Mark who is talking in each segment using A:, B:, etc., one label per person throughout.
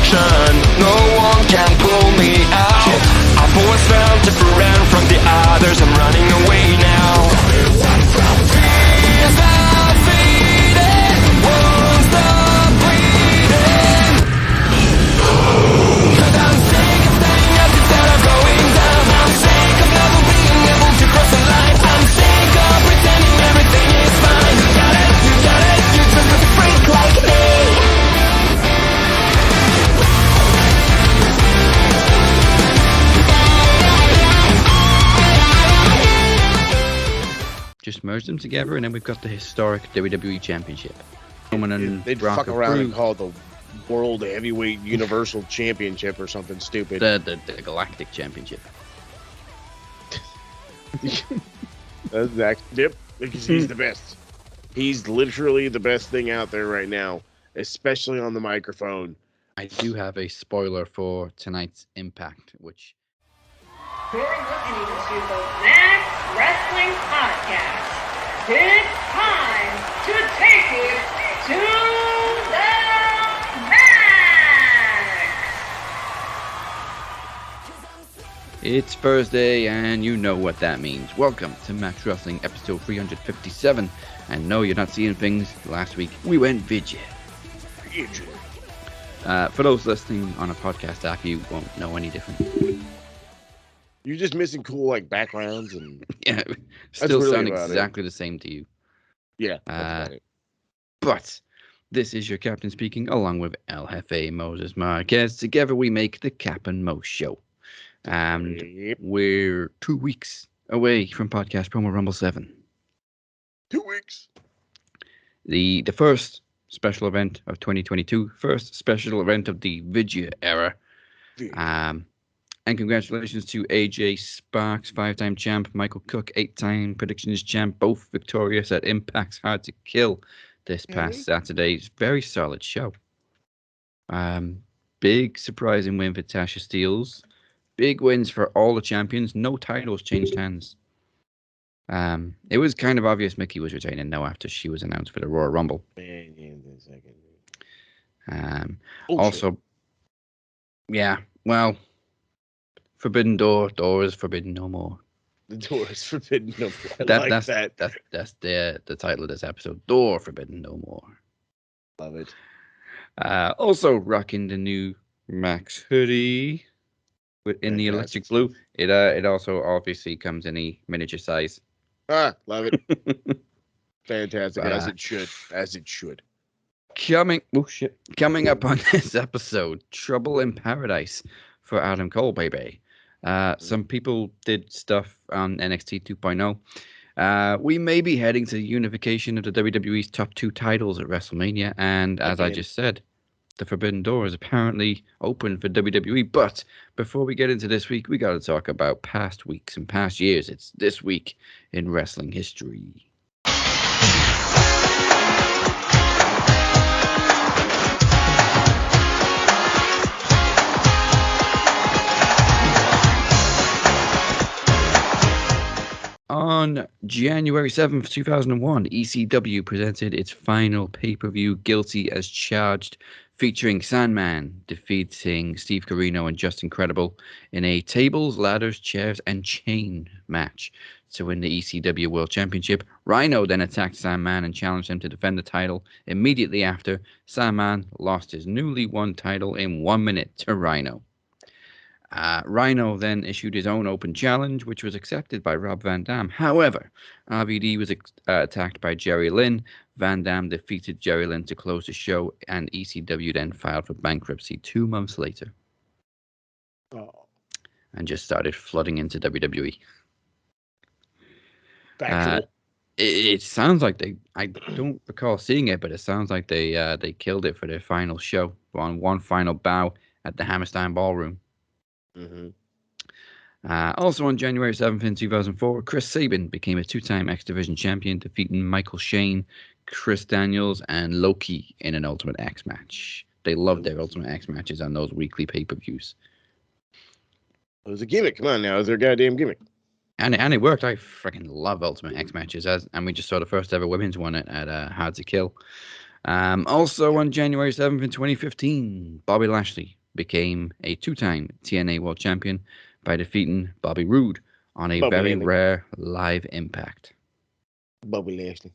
A: direction. No one can pull me out. I've always felt different from the others. I'm running away now. Fears are fading, won't stop bleeding. 'Cause I'm sick of staying up instead of going down. I'm sick of never being able to cross the line. I'm sick of pretending everything is fine. You got it, you're just a freak like me.
B: Just merge them together, and then we've got the historic WWE Championship.
C: They'd fuck around and call it the World Heavyweight Universal Championship or something stupid.
B: The Galactic Championship.
C: Yep, because he's the best. He's literally the best thing out there right now, especially on the microphone.
B: I do have a spoiler for tonight's Impact, which...
D: You're listening to the Max Wrestling Podcast. It's time to take it to the max!
B: It's Thursday, and you know what that means. Welcome to Max Wrestling, episode 357. And no, you're not seeing things. Last week, we went video. For those listening on a podcast app, you won't know any different.
C: You're just missing cool backgrounds and
B: yeah, still really sound exactly the same to you.
C: Yeah, that's right.
B: But this is your captain speaking, along with El Jefe Moses Marquez. Together we make the Cap and Mo Show, and we're 2 weeks away from Podcast Promo Rumble 7.
C: 2 weeks.
B: The first special event of 2022, first special event of the Vidya era. And congratulations to AJ Sparks, 5-time champ, Michael Cook, 8-time predictions champ, both victorious at Impact's Hard to Kill this past Saturday's very solid show. Big surprising win for Tasha Steelz. Big wins for all the champions. No titles changed hands. It was kind of obvious Mickie was retaining now after she was announced for the Royal Rumble. Also, yeah, well... Forbidden door is forbidden no more.
C: The door is forbidden no more.
B: That's the title of this episode. Door forbidden no more.
C: Love it.
B: Also rocking the new Max hoodie in the electric blue. It also obviously comes in a miniature size.
C: Love it. Fantastic, as it should.
B: Coming up on this episode, Trouble in Paradise for Adam Cole, baby. Some people did stuff on NXT 2.0. We may be heading to the unification of the WWE's top 2 titles at WrestleMania, and as I just said, the Forbidden Door is apparently open for WWE. But before we get into this week, we got to talk about past weeks and past years. It's this week in wrestling history. On January 7th, 2001, ECW presented its final pay-per-view, Guilty as Charged, featuring Sandman defeating Steve Corino and Justin Credible in a tables, ladders, chairs, and chain match to win the ECW World Championship. Rhino then attacked Sandman and challenged him to defend the title. Immediately after, Sandman lost his newly won title in 1 minute to Rhino. Rhino then issued his own open challenge, which was accepted by Rob Van Dam. However, RVD was attacked by Jerry Lynn. Van Dam defeated Jerry Lynn to close the show, and ECW then filed for bankruptcy 2 months later. And just started flooding into WWE. It sounds like I don't recall seeing it, but it sounds like they killed it for their final show on one final bow at the Hammerstein Ballroom. Also on January 7th in 2004, Chris Sabin became a 2-time X Division champion, defeating Michael Shane, Chris Daniels, and Loki in an Ultimate X match. They loved their Ultimate X matches on those weekly pay-per-views.
C: It was a gimmick. Come on now, it was their goddamn gimmick.
B: And it worked. I freaking love Ultimate X matches, and we just saw the first ever women's one at Hard to Kill. Also on January 7th in 2015, Bobby Lashley became a two-time TNA World Champion by defeating Bobby Roode on a
C: Bobby
B: very
C: Lashley.
B: rare live Impact.
C: Bobby Lashley.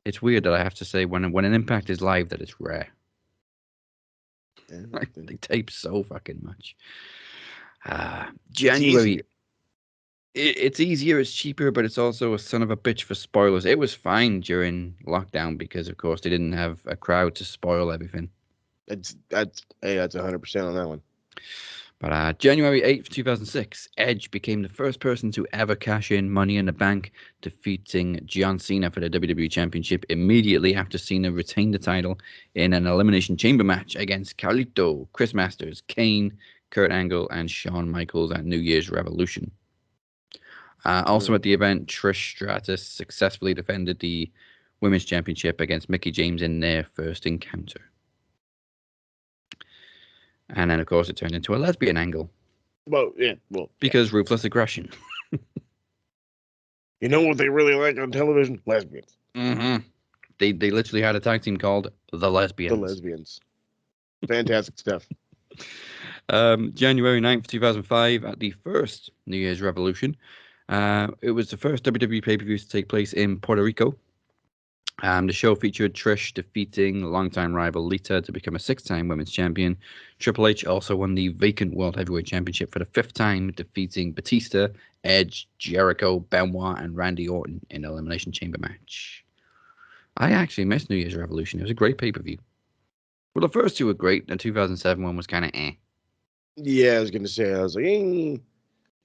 B: It's weird that I have to say when an Impact is live that it's rare.
C: Yeah,
B: They tape so fucking much.
C: It's
B: January.
C: easier.
B: It's easier, it's cheaper, but it's also a son of a bitch for spoilers. It was fine during lockdown because, of course, they didn't have a crowd to spoil everything.
C: That's 100% on that one.
B: But January 8th, 2006, Edge became the first person to ever cash in Money in the Bank, defeating John Cena for the WWE Championship immediately after Cena retained the title in an Elimination Chamber match against Carlito, Chris Masters, Kane, Kurt Angle, and Shawn Michaels at New Year's Revolution. Also at the event, Trish Stratus successfully defended the Women's Championship against Mickie James in their first encounter. And then, of course, it turned into a lesbian angle.
C: Well, yeah.
B: Because ruthless aggression.
C: You know what they really like on television? Lesbians.
B: Mm-hmm. They literally had a tag team called The Lesbians.
C: The Lesbians. Fantastic stuff.
B: January 9th, 2005, at the first New Year's Revolution. It was the first WWE pay-per-view to take place in Puerto Rico. The show featured Trish defeating longtime rival Lita to become a six-time women's champion. Triple H also won the vacant World Heavyweight Championship for the fifth time, defeating Batista, Edge, Jericho, Benoit, and Randy Orton in an Elimination Chamber match. I actually missed New Year's Revolution. It was a great pay-per-view. Well, the first two were great. The 2007 one was kind of eh.
C: Yeah, I was going to say, I was like,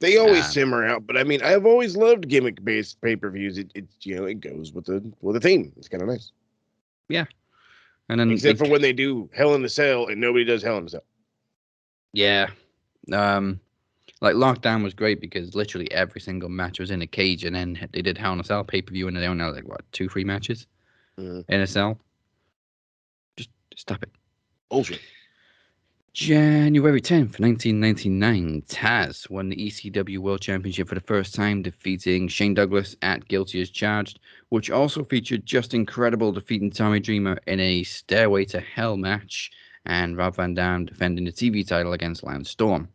C: they always simmer out, but I mean, I've always loved gimmick-based pay-per-views. It goes with the theme. It's kind of nice.
B: Yeah, and then
C: except for when they do Hell in a Cell and nobody does Hell in a Cell.
B: Yeah, like Lockdown was great because literally every single match was in a cage, and then they did Hell in a Cell pay-per-view, and they only had like what 2-3 matches in a cell. Just stop it.
C: Bullshit.
B: January 10th, 1999, Taz won the ECW World Championship for the first time, defeating Shane Douglas at Guilty as Charged, which also featured Just Incredible defeating Tommy Dreamer in a Stairway to Hell match, and Rob Van Dam defending the TV title against Lance Storm.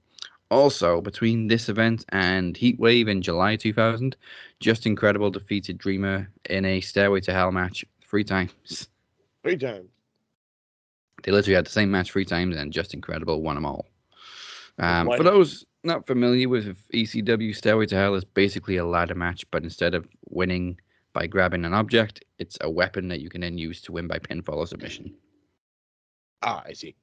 B: Also, between this event and Heatwave in July 2000, Just Incredible defeated Dreamer in a Stairway to Hell match 3 times.
C: 3 times.
B: They literally had the same match 3 times, and Just Incredible won them all. For those not familiar with ECW, Stairway to Hell is basically a ladder match, but instead of winning by grabbing an object, it's a weapon that you can then use to win by pinfall or submission.
C: I see.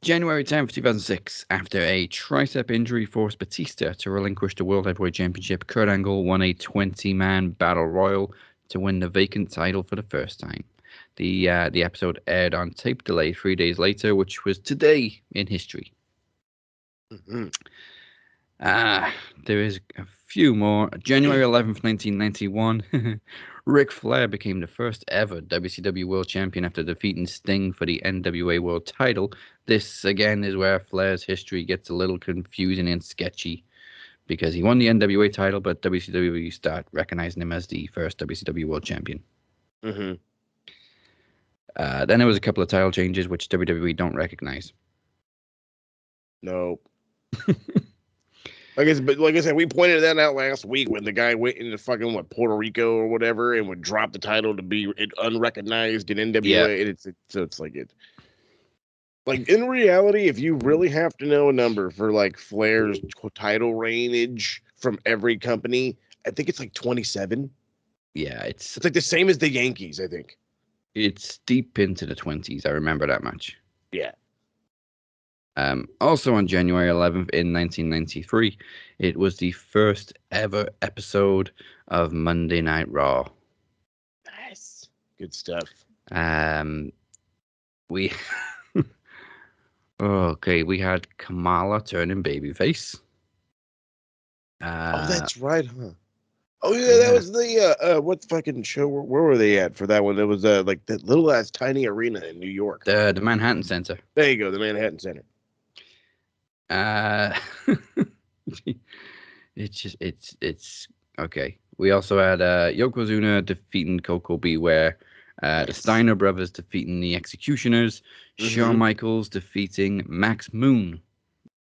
B: January 10th, 2006, after a tricep injury forced Batista to relinquish the World Heavyweight Championship, Kurt Angle won a 20-man battle royal to win the vacant title for the first time. The episode aired on tape delay 3 days later, which was today in history.
C: Mm-hmm.
B: There is a few more. January 11th, 1991, Ric Flair became the first ever WCW World Champion after defeating Sting for the NWA World title. This, again, is where Flair's history gets a little confusing and sketchy, because he won the NWA title, but WCW start recognizing him as the first WCW World Champion.
C: Mm-hmm.
B: Then there was a couple of title changes, which WWE don't recognize.
C: No. Like I said, we pointed that out last week when the guy went into fucking Puerto Rico or whatever and would drop the title to be unrecognized in NWA. Yeah. It's like it. Like in reality, if you really have to know a number for like Flair's title reignage from every company, I think it's like 27.
B: Yeah, it's
C: like the same as the Yankees, I think.
B: It's deep into the 20s. I remember that much.
C: Yeah.
B: Also on January 11th in 1993, it was the first ever episode of Monday Night Raw.
C: Nice. Good stuff.
B: We had Kamala turning babyface.
C: Oh, that's right, huh? Oh yeah, that was the what fucking show? Where were they at for that one? It was like that little ass tiny arena in New York.
B: The Manhattan Center.
C: There you go, the Manhattan Center.
B: It's okay. We also had Yokozuna defeating Koko Beware The
C: Nice.
B: Steiner brothers defeating the Executioners. Shawn
C: Mhm.
B: Michaels defeating Max Moon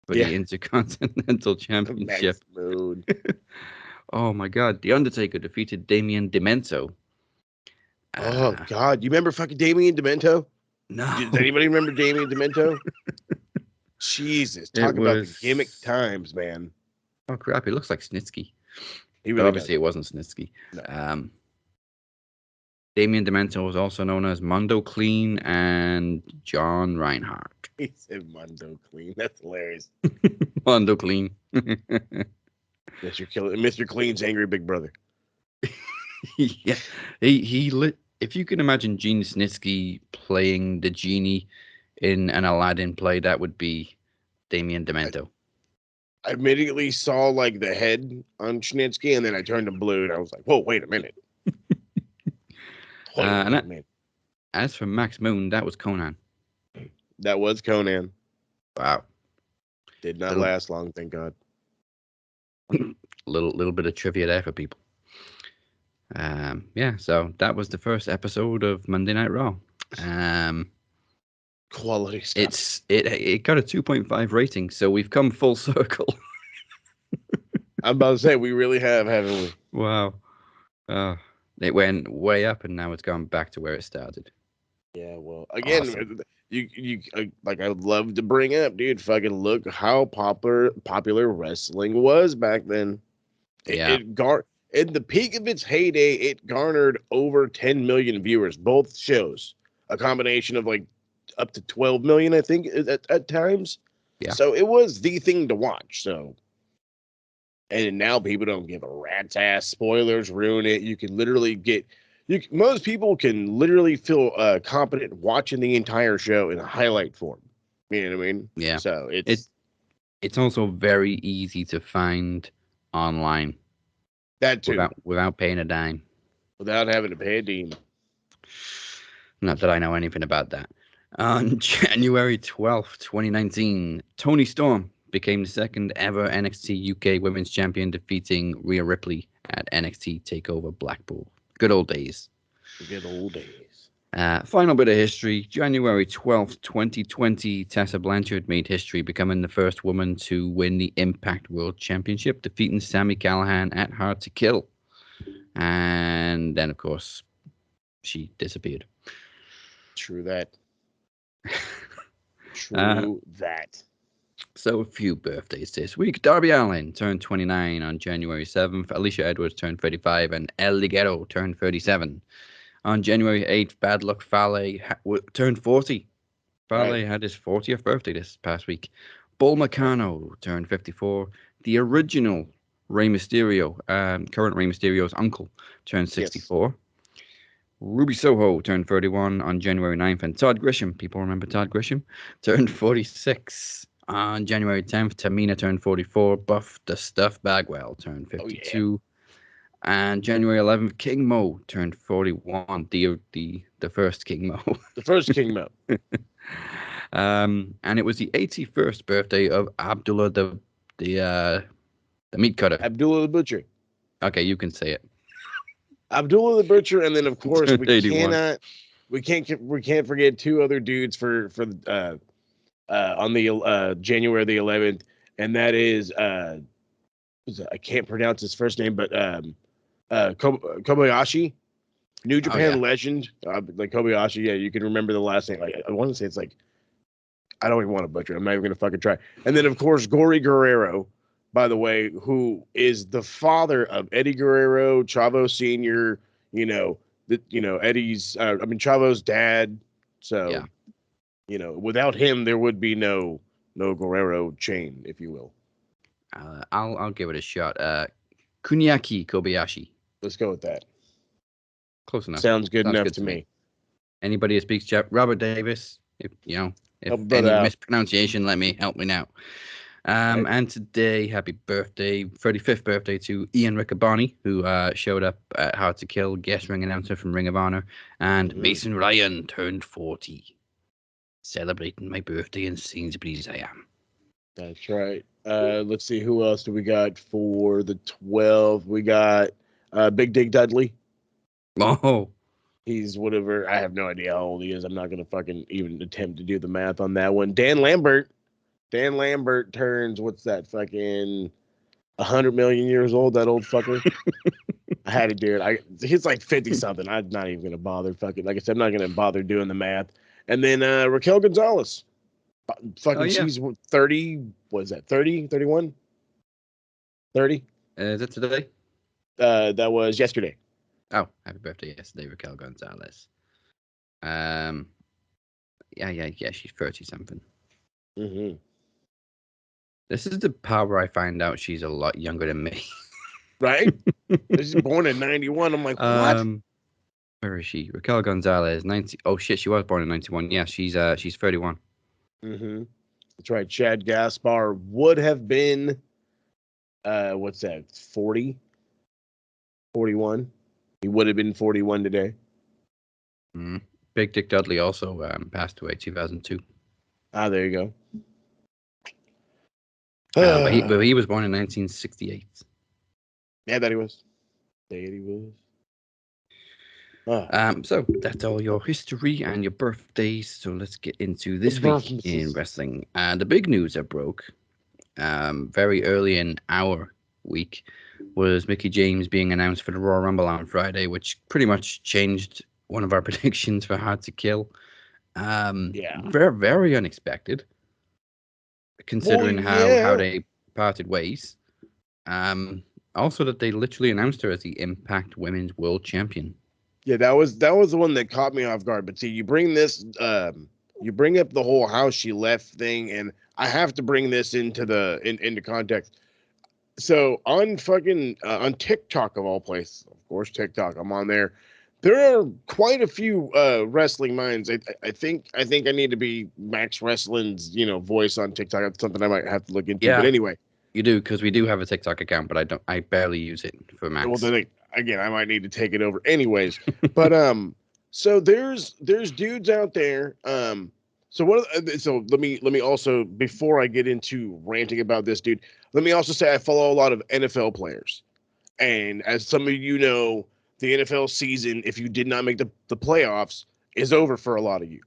B: for
C: Yeah.
B: the Intercontinental
C: Max
B: Championship.
C: Moon.
B: Oh my God. The Undertaker defeated Damien Demento.
C: Oh God, you remember fucking Damien Demento?
B: No.
C: Does anybody remember Damien Demento? Jesus,
B: It
C: talk about the
B: was-
C: gimmick times, man.
B: Oh crap, it looks like Snitsky.
C: He
B: But
C: really
B: obviously it wasn't Snitsky.
C: No.
B: Damien Demento was also known as Mondo Clean and John Reinhardt.
C: He said Mondo Clean. That's hilarious.
B: Mondo Clean.
C: Mr. Clean's angry big brother.
B: Yeah, he lit. If you can imagine Gene Snitsky playing the genie in an Aladdin play, that would be Damien Demento.
C: I immediately saw like the head on Schnitsky, and then I turned him blue, and I was like, "Whoa, wait a minute."
B: And
C: Wait a minute.
B: As for Max Moon, that was Conan.
C: That was Conan.
B: Wow,
C: Did not
B: Little-
C: last long, thank God.
B: little bit of trivia there for people. Yeah, so that was the first episode of Monday Night Raw.
C: Quality stuff.
B: It got a 2.5 rating, so we've come full circle.
C: I'm about to say we really have, haven't we?
B: Wow. It went way up and now it's gone back to where it started.
C: Yeah. Well, again,
B: Awesome.
C: you like I would love to bring up, dude. Fucking look how popular wrestling was back then.
B: Yeah.
C: In the peak of its heyday, it garnered over 10 million viewers, both shows. A combination of like up to 12 million, I think, at times.
B: Yeah.
C: So it was the thing to watch. So, and now people don't give a rat's ass. Spoilers ruin it. You can literally most people can literally feel competent watching the entire show in a highlight form. You know what I mean?
B: Yeah.
C: So
B: It's also very easy to find online
C: that too,
B: without paying a dime.
C: without having to pay a dime.
B: Not that I know anything about that. On January 12th, 2019, Toni Storm became the second ever NXT UK Women's Champion, defeating Rhea Ripley at NXT TakeOver Blackpool. Good old days.
C: Good old days.
B: Final bit of history. January 12th, 2020, Tessa Blanchard made history, becoming the first woman to win the Impact World Championship, defeating Sami Callihan at Hard to Kill. And then, of course, she disappeared.
C: True that. True that.
B: So a few birthdays this week. Darby Allin turned 29 on January 7th. Alicia Edwards turned 35, and El Ligero turned 37. On January 8th, Bad Luck Fale turned 40. Fale
C: Right.
B: had his 40th birthday this past week. Bull Meccano turned 54. The original Rey Mysterio, current Rey Mysterio's uncle, turned 64. Ruby Soho turned 31 on January 9th. And Todd Grisham, people remember Todd Grisham, turned 46. On January 10th, Tamina turned 44. Buff the Stuff Bagwell turned 52. And January 11th, King Mo turned 41. The first King Mo.
C: The first King Mo.
B: And it was the 81st birthday of Abdullah the meat cutter.
C: Abdullah the Butcher.
B: Okay, you can say it.
C: Abdullah the Butcher, and then of course we
B: 81.
C: can't forget two other dudes for on the January the 11th, and that is I can't pronounce his first name, but Kobayashi, New Japan legend, like Kobayashi. Yeah, you can remember the last name. I want to say it's like, I don't even want to butcher. I'm not even gonna fucking try. And then of course Gory Guerrero, by the way, who is the father of Eddie Guerrero, Chavo Senior. Eddie's. Chavo's dad. So,
B: Yeah.
C: Without him, there would be no Guerrero chain, if you will.
B: I'll give it a shot. Kuniaki Kobayashi.
C: Let's go with that.
B: Close enough.
C: Sounds good
B: Sounds
C: enough
B: good
C: to
B: to
C: me.
B: Anybody who speaks Japanese, Robert Davis. If
C: Help a
B: any
C: brother out.
B: mispronunciation, help me now. And today, happy birthday, 35th birthday to Ian Riccaboni, who showed up at Hard to Kill, guest ring announcer from Ring of Honor, and Mason Ryan turned 40. Celebrating my birthday in Sainsbury's, I am.
C: That's right. Let's see, who else do we got for the 12th? We got Big Dig Dudley.
B: Oh,
C: He's whatever. I have no idea how old he is. I'm not gonna fucking even attempt to do the math on that one. Dan Lambert turns what's that fucking 100 million years old? That old fucker. I had to do it. He's like 50 something. I'm not even gonna bother fucking. Like I said, I'm not gonna bother doing the math. And then Raquel Gonzalez. Fucking,
B: Oh, yeah.
C: she's 30. What is that? 30, 31, 30.
B: Is it today?
C: That was yesterday.
B: Oh, happy birthday yesterday, Raquel Gonzalez. Yeah, she's 30 something.
C: Mm-hmm.
B: This is the part where I find out she's a lot younger than me.
C: Right? She's born in 91. I'm like, what?
B: Where is she? Raquel Gonzalez, 90. Oh shit, she was born in 91. Yeah, she's 31.
C: Mm-hmm. That's right. Chad Gaspar would have been, what's that? 40, 41. He would have been 41 today.
B: Mm. Big Dick Dudley also passed away 2002.
C: There you go.
B: But he was born in 1968.
C: Yeah, that he was.
B: So that's all your history and your birthdays. So let's get into this week in wrestling. The big news that broke very early in our week was Mickie James being announced for the Royal Rumble on Friday, which pretty much changed one of our predictions for Hard to Kill. Very, very unexpected, considering how they parted ways. Also that they literally announced her as the Impact Women's World Champion.
C: Yeah, that was the one that caught me off guard. But see, you bring this, you bring up the whole how she left thing, and I have to bring this into into context. So on fucking on TikTok of all places, of course, TikTok, I'm on there. There are quite a few wrestling minds. I think I need to be Max Wrestling's voice on TikTok. That's something I might have to look into.
B: Yeah,
C: but anyway,
B: you do, because we do have a TikTok account, but I barely use it for Max.
C: well, then again, I might need to take it over anyways. But so there's dudes out there. So let me also, before I get into ranting about this dude, let me also say I follow a lot of NFL players, and as some of you know, the NFL season, if you did not make the playoffs, is over for a lot of you.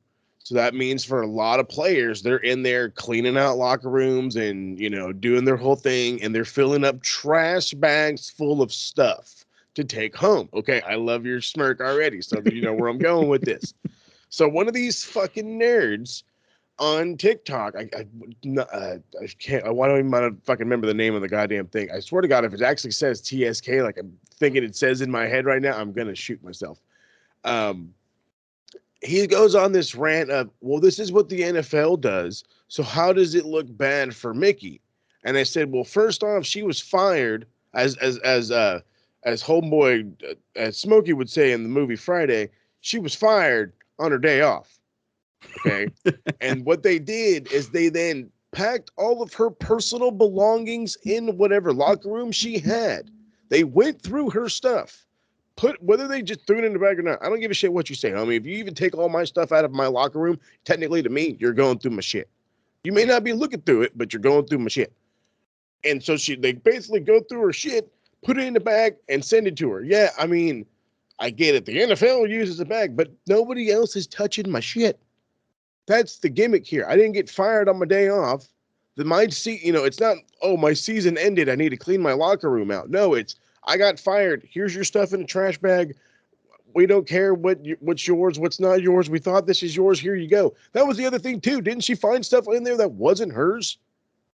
C: So that means for a lot of players, they're in there cleaning out locker rooms and doing their whole thing, and they're filling up trash bags full of stuff to take home. Okay, I love your smirk already, so that you know where I'm going with this. So one of these fucking nerds on TikTok, I can't. Why don't I even fucking remember the name of the goddamn thing? I swear to God, if it actually says TSK, like I'm thinking it says in my head right now, I'm gonna shoot myself. He goes on this rant of, well, this is what the NFL does, so how does it look bad for Mickie? And I said, well, first off, she was fired as homeboy, as Smokey would say in the movie Friday, she was fired on her day off. Okay. And what they did is they then packed all of her personal belongings in whatever locker room she had. They went through her stuff, whether they just threw it in the bag or not. I don't give a shit what you say, homie. If you even take all my stuff out of my locker room, technically to me, you're going through my shit. You may not be looking through it, but you're going through my shit. And so they basically go through her shit, put it in the bag, and send it to her. Yeah, I mean, I get it. The NFL uses a bag, but nobody else is touching my shit. That's the gimmick here. I didn't get fired on my day off. It's not, oh, my season ended, I need to clean my locker room out. No, it's, I got fired. Here's your stuff in a trash bag. We don't care what's yours, what's not yours. We thought this is yours. Here you go. That was the other thing too. Didn't she find stuff in there that wasn't hers?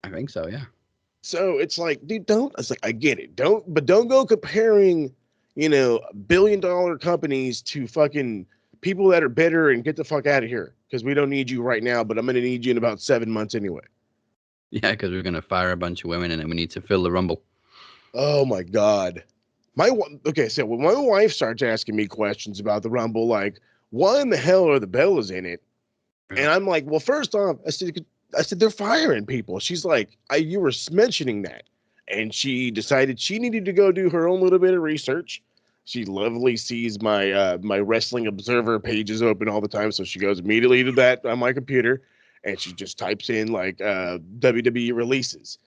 B: I think so, yeah.
C: So it's like, dude, it's like, I get it. Don't go comparing, billion-dollar companies to fucking people that are bitter and get the fuck out of here, because we don't need you right now, but I'm going to need you in about 7 months anyway.
B: Yeah, because we're going to fire a bunch of women and then we need to fill the Rumble.
C: Oh my God. So when my wife starts asking me questions about the Rumble, like, why in the hell are the Bellas in it? And I'm like, well, first off, I said, they're firing people. She's like, you were mentioning that. And she decided she needed to go do her own little bit of research. She lovely sees my my Wrestling Observer pages open all the time. So she goes immediately to that on my computer, and she just types in like WWE releases.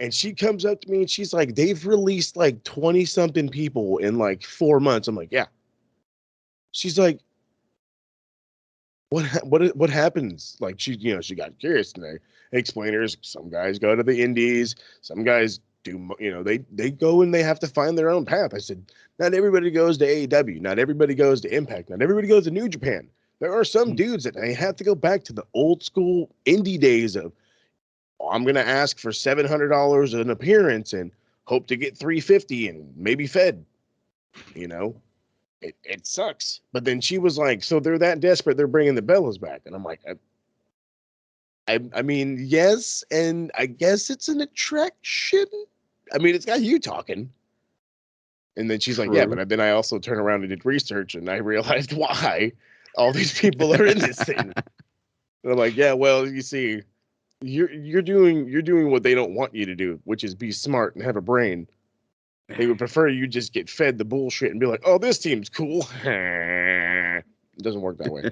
C: And she comes up to me and she's like, they've released like 20 something people in like 4 months. I'm like, yeah. she's like, what happens? Like she got curious, and I explained her. Some guys go to the indies, some guys do, they go and they have to find their own path. I said, not everybody goes to AEW, not everybody goes to Impact, not everybody goes to New Japan. There are some dudes that they have to go back to the old school indie days of, I'm gonna ask for $700 an appearance and hope to get $350 and maybe fed. It sucks. But then she was like, so they're that desperate, they're bringing the Bellas back. And I'm like, I mean, yes, and I guess it's an attraction. I mean, it's got you talking. And then she's like, yeah, but then I also turned around and did research, and I realized why all these people are in this thing. And I'm like, yeah, well, you see, you're doing what they don't want you to do, which is be smart and have a brain. They would prefer you just get fed the bullshit and be like, oh, this team's cool. It doesn't work that way.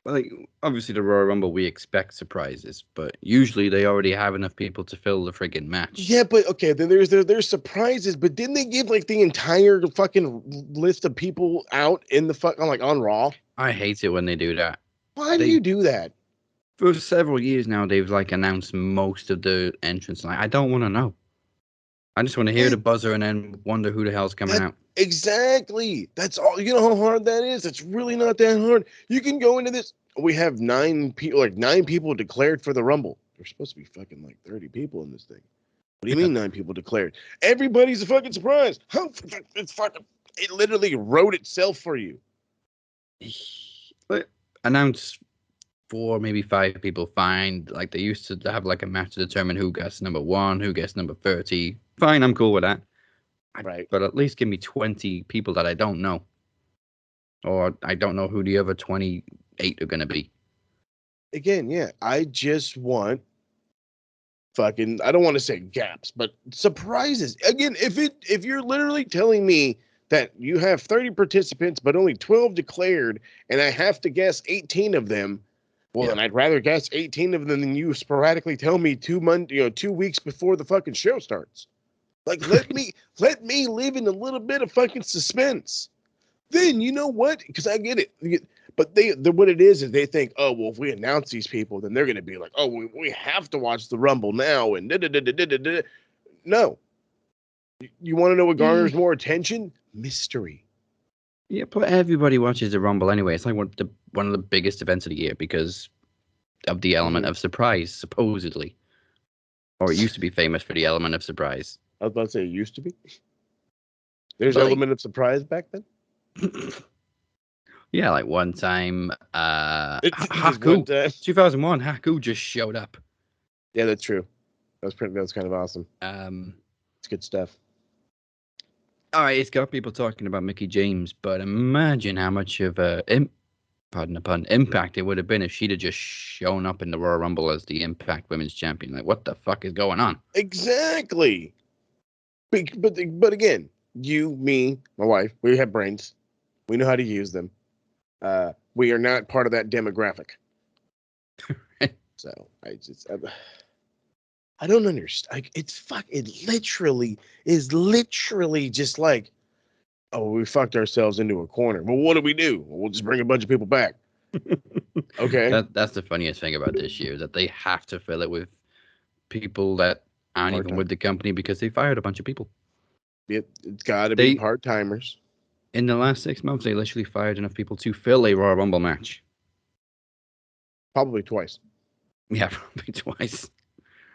B: Well, like, obviously, the Royal Rumble, we expect surprises, but usually they already have enough people to fill the friggin' match.
C: Yeah, but okay, then there's surprises, but didn't they give like the entire fucking list of people out in the on Raw?
B: I hate it when they do that.
C: Why do you do that?
B: For several years now, they've like announced most of the entrants. Like, I don't want to know. I just want to hear the buzzer and then wonder who the hell's coming out.
C: Exactly. That's all. You know how hard that is? It's really not that hard. You can go into this. We have 9 people declared for the Rumble. There's supposed to be fucking like 30 people in this thing. What do you mean 9 people declared? Everybody's a fucking surprise. It literally wrote itself for you.
B: Announce 4, maybe 5 people, fine. Like they used to have like a match to determine who gets number 1, who gets number 30. Fine, I'm cool with that.
C: Right.
B: But at least give me 20 people that I don't know. Or I don't know who the other 28 are going to be.
C: Again, yeah. I just want I don't want to say gaps, but surprises. Again, if you're literally telling me that you have 30 participants, but only 12 declared, and I have to guess 18 of them, well, then I'd rather guess 18 of them than you sporadically tell me 2 weeks before the fucking show starts. Like, let me live in a little bit of fucking suspense. Then you know what? Because I get it. But what it is they think, oh, well, if we announce these people, then they're going to be like, oh, we have to watch the Rumble now. And no. You want to know what garners more attention? Mystery.
B: Yeah, but everybody watches the Rumble anyway. It's like one of the biggest events of the year because of the element of surprise, supposedly. Or it used to be famous for the element of surprise.
C: I was about to say it used to be. There's an element of surprise back then?
B: Yeah, like one time, Haku, 2001, Haku just showed up.
C: Yeah, that's true. That was kind of awesome. It's good stuff.
B: All right, it's got people talking about Mickie James, but imagine how much of pardon the pun, impact it would have been if she'd have just shown up in the Royal Rumble as the Impact Women's Champion. Like, what the fuck is going on?
C: Exactly. But again, you, me, my wife, we have brains. We know how to use them. We are not part of that demographic. So I don't understand. It literally is just like, oh, we fucked ourselves into a corner. Well, what do? Well, we'll just bring a bunch of people back. Okay.
B: That's the funniest thing about this year, that they have to fill it with people that aren't even with the company because they fired a bunch of people.
C: It's got to be part-timers.
B: In the last 6 months, they literally fired enough people to fill a Royal Rumble match.
C: Probably twice.
B: Yeah, probably twice.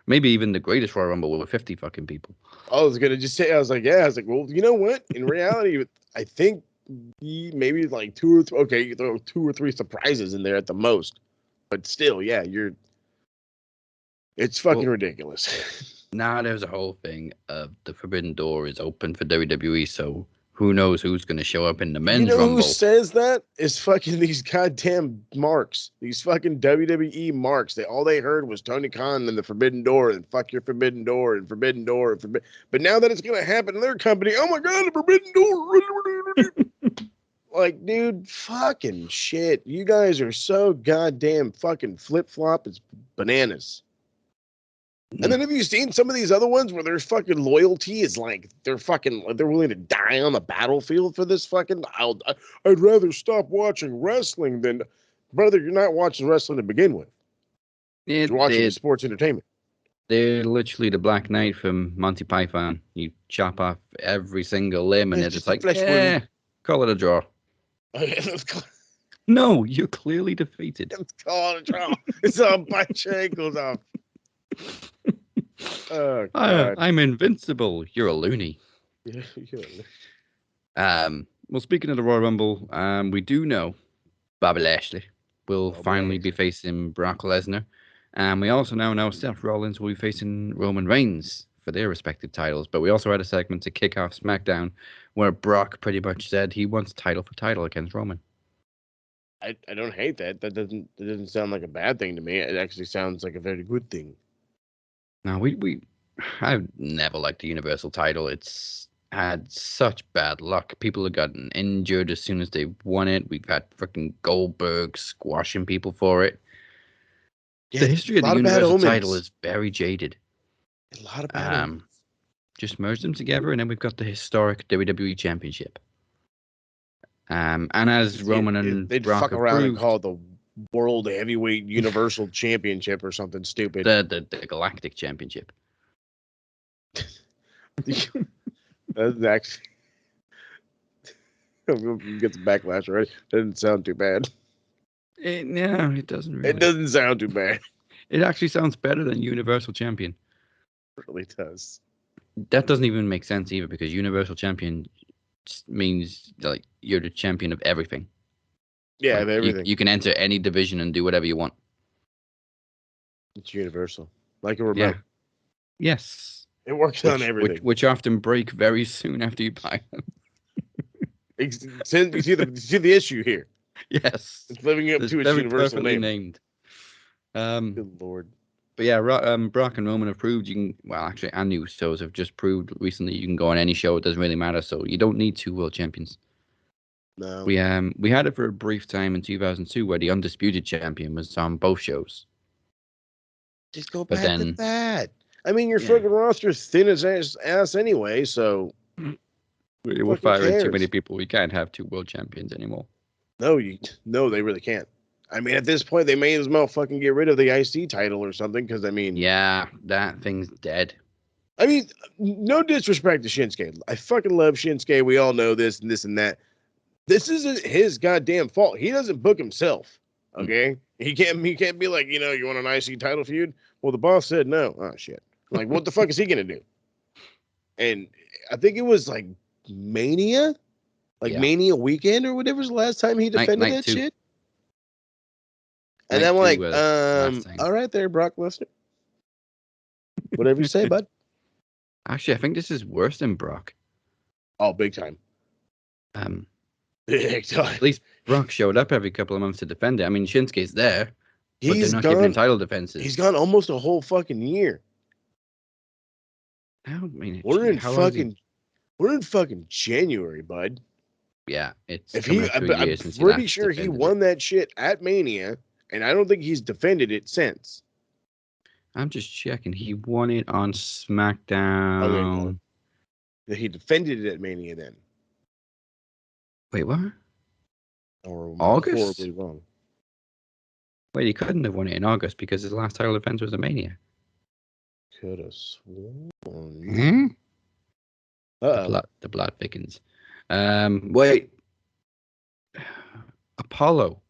B: Maybe even the greatest Royal Rumble with 50 fucking people.
C: I was going to just say, well, you know what? In reality, I think maybe like 2 or 3, okay, you throw 2 or 3 surprises in there at the most. But still, yeah, it's fucking ridiculous.
B: Now there's a whole thing of the Forbidden Door is open for WWE, so who knows who's going to show up in the men's Rumble.
C: Who says that? Is fucking these goddamn marks. These fucking WWE marks. All they heard was Tony Khan and the Forbidden Door and fuck your Forbidden Door and Forbidden Door. But now that it's going to happen in their company, oh my God, the Forbidden Door. Like, dude, fucking shit. You guys are so goddamn fucking flip-flop. It's bananas. And then have you seen some of these other ones where their fucking loyalty is like they're willing to die on the battlefield for this fucking? I'd rather stop watching wrestling than, brother. You're not watching wrestling to begin with. You're watching sports entertainment.
B: They're literally the Black Knight from Monty Python. You chop off every single limb, and it's just like, call it a draw. No, you're clearly defeated.
C: Let's call it a draw. It's on bite your ankles off. Oh, God.
B: I'm invincible. You're a loony. Well, speaking of the Royal Rumble, we do know Bobby Lashley will finally be facing Brock Lesnar. And we also now know Seth Rollins will be facing Roman Reigns for their respective titles. But we also had a segment to kick off SmackDown where Brock pretty much said he wants title for title against Roman.
C: I don't hate that. That doesn't sound like a bad thing to me. It actually sounds like a very good thing.
B: Now, I've never liked the Universal title. It's had such bad luck. People have gotten injured as soon as they won it. We've had freaking Goldberg squashing people for it.
C: Yeah,
B: the history of the Universal title is very jaded.
C: A lot of bad omens.
B: Just merge them together, and then we've got the historic WWE Championship. And as Roman and
C: they'd
B: Brock
C: fuck around and
B: proved,
C: call it the World Heavyweight Universal Championship or something stupid.
B: the Galactic Championship.
C: That's actually get the backlash right. Doesn't sound too bad.
B: No, it doesn't really.
C: It doesn't sound too bad.
B: It actually sounds better than Universal Champion.
C: It really does.
B: That doesn't even make sense either, because Universal Champion means like you're the champion of everything.
C: Yeah,
B: like,
C: of everything.
B: You can enter any division and do whatever you want.
C: It's universal, like a remote.
B: Yeah. Yes.
C: It works on everything.
B: Which often break very soon after you buy them.
C: You see the issue here.
B: Yes.
C: It's living up to its universal name.
B: Named.
C: Good Lord.
B: But yeah, Brock and Roman have proved you can. Well, actually, and new shows have just proved recently you can go on any show. It doesn't really matter. So you don't need two world champions.
C: No.
B: We had it for a brief time in 2002 where the undisputed champion was on both shows.
C: Just go back to that. I mean, your fucking roster's thin as ass anyway, so.
B: We're firing too many people. We can't have two world champions anymore.
C: No, they really can't. I mean, at this point, they may as well fucking get rid of the IC title or something, because, I mean...
B: Yeah, that thing's dead.
C: I mean, no disrespect to Shinsuke. I fucking love Shinsuke. We all know this and this and that. This isn't his goddamn fault. He doesn't book himself, okay? He can't be like, you want an IC title feud? Well, the boss said no. Oh, shit. Like, what the fuck is he going to do? And I think it was, like, Mania? Mania weekend or whatever's the last time he defended that shit? And I'm like, all right there, Brock Lesnar. Whatever you say, bud.
B: Actually, I think this is worse than Brock.
C: Oh, big time. Big time.
B: At least Brock showed up every couple of months to defend it. I mean, Shinsuke's there, but they're not giving him title defenses.
C: He's gone almost a whole fucking year.
B: I mean,
C: we're in fucking January, bud.
B: Yeah, it's.
C: I'm pretty sure he won that shit at Mania. And I don't think he's defended it since.
B: I'm just checking. He won it on SmackDown.
C: Okay, he defended it at Mania then.
B: Wait, what?
C: Or
B: August?
C: Horribly wrong.
B: Wait, he couldn't have won it in August because his last title defense was at Mania.
C: Could have sworn.
B: Hmm? The blood thickens. Wait. Apollo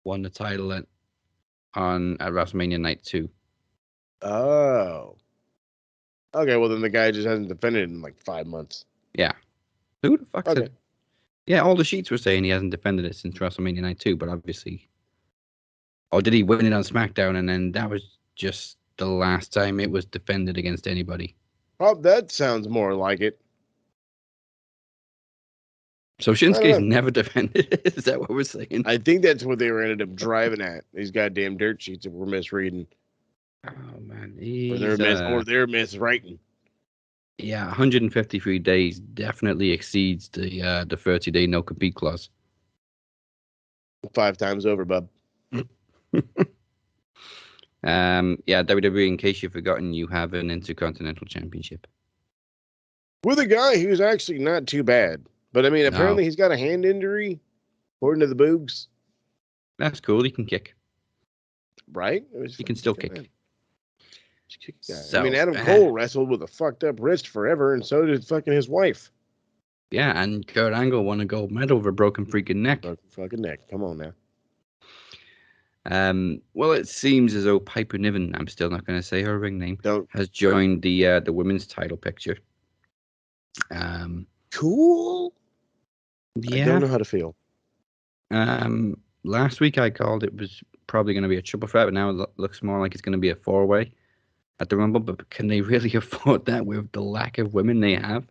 B: won the title at WrestleMania Night 2.
C: Oh. Okay, well then the guy just hasn't defended it in like 5 months.
B: Yeah. Who the fuck said? Yeah, all the sheets were saying he hasn't defended it since WrestleMania Night 2, but obviously... Or did he win it on SmackDown and then that was just the last time it was defended against anybody?
C: Oh, that sounds more like it.
B: So Shinsuke's never defended it? Is that what we're saying?
C: I think that's what they ended up driving at. These goddamn dirt sheets that we're misreading.
B: Oh, man.
C: Or they're miswriting.
B: Yeah, 153 days definitely exceeds the 30-day no-compete clause.
C: 5 times over, bub.
B: Yeah, WWE, in case you've forgotten, you have an Intercontinental Championship.
C: With a guy who's actually not too bad. But I mean,
B: No.
C: apparently he's got a hand injury, according to the Boogs.
B: That's cool. He can kick.
C: Right?
B: He can still kick.
C: I mean, Adam Cole wrestled with a fucked up wrist forever, and so did fucking his wife.
B: Yeah, and Kurt Angle won a gold medal with a broken freaking neck.
C: Broken fucking neck. Come on now.
B: Well, it seems as though Piper Niven, I'm still not going to say her ring name, has joined the women's title picture.
C: Cool.
B: Yeah.
C: I don't know how to feel.
B: Last week I called it was probably going to be a triple threat, but now it looks more like it's going to be a four-way at the Rumble. But can they really afford that with the lack of women they have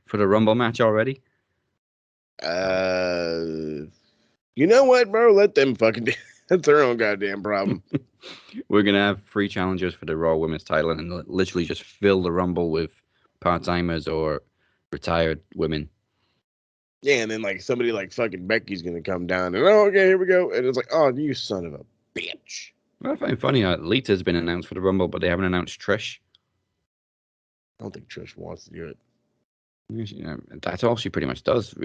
B: for the Rumble match already?
C: You know what, bro? Let them fucking do. That's their own goddamn problem.
B: We're going to have 3 challengers for the Raw Women's title and literally just fill the Rumble with part-timers or retired women.
C: Yeah, and then like somebody like fucking Becky's going to come down and, oh, okay, here we go. And it's like, oh, you son of a bitch.
B: Well, I find it funny, Lita's been announced for the Rumble, but they haven't announced Trish.
C: I don't think Trish wants to do it.
B: That's all she pretty much does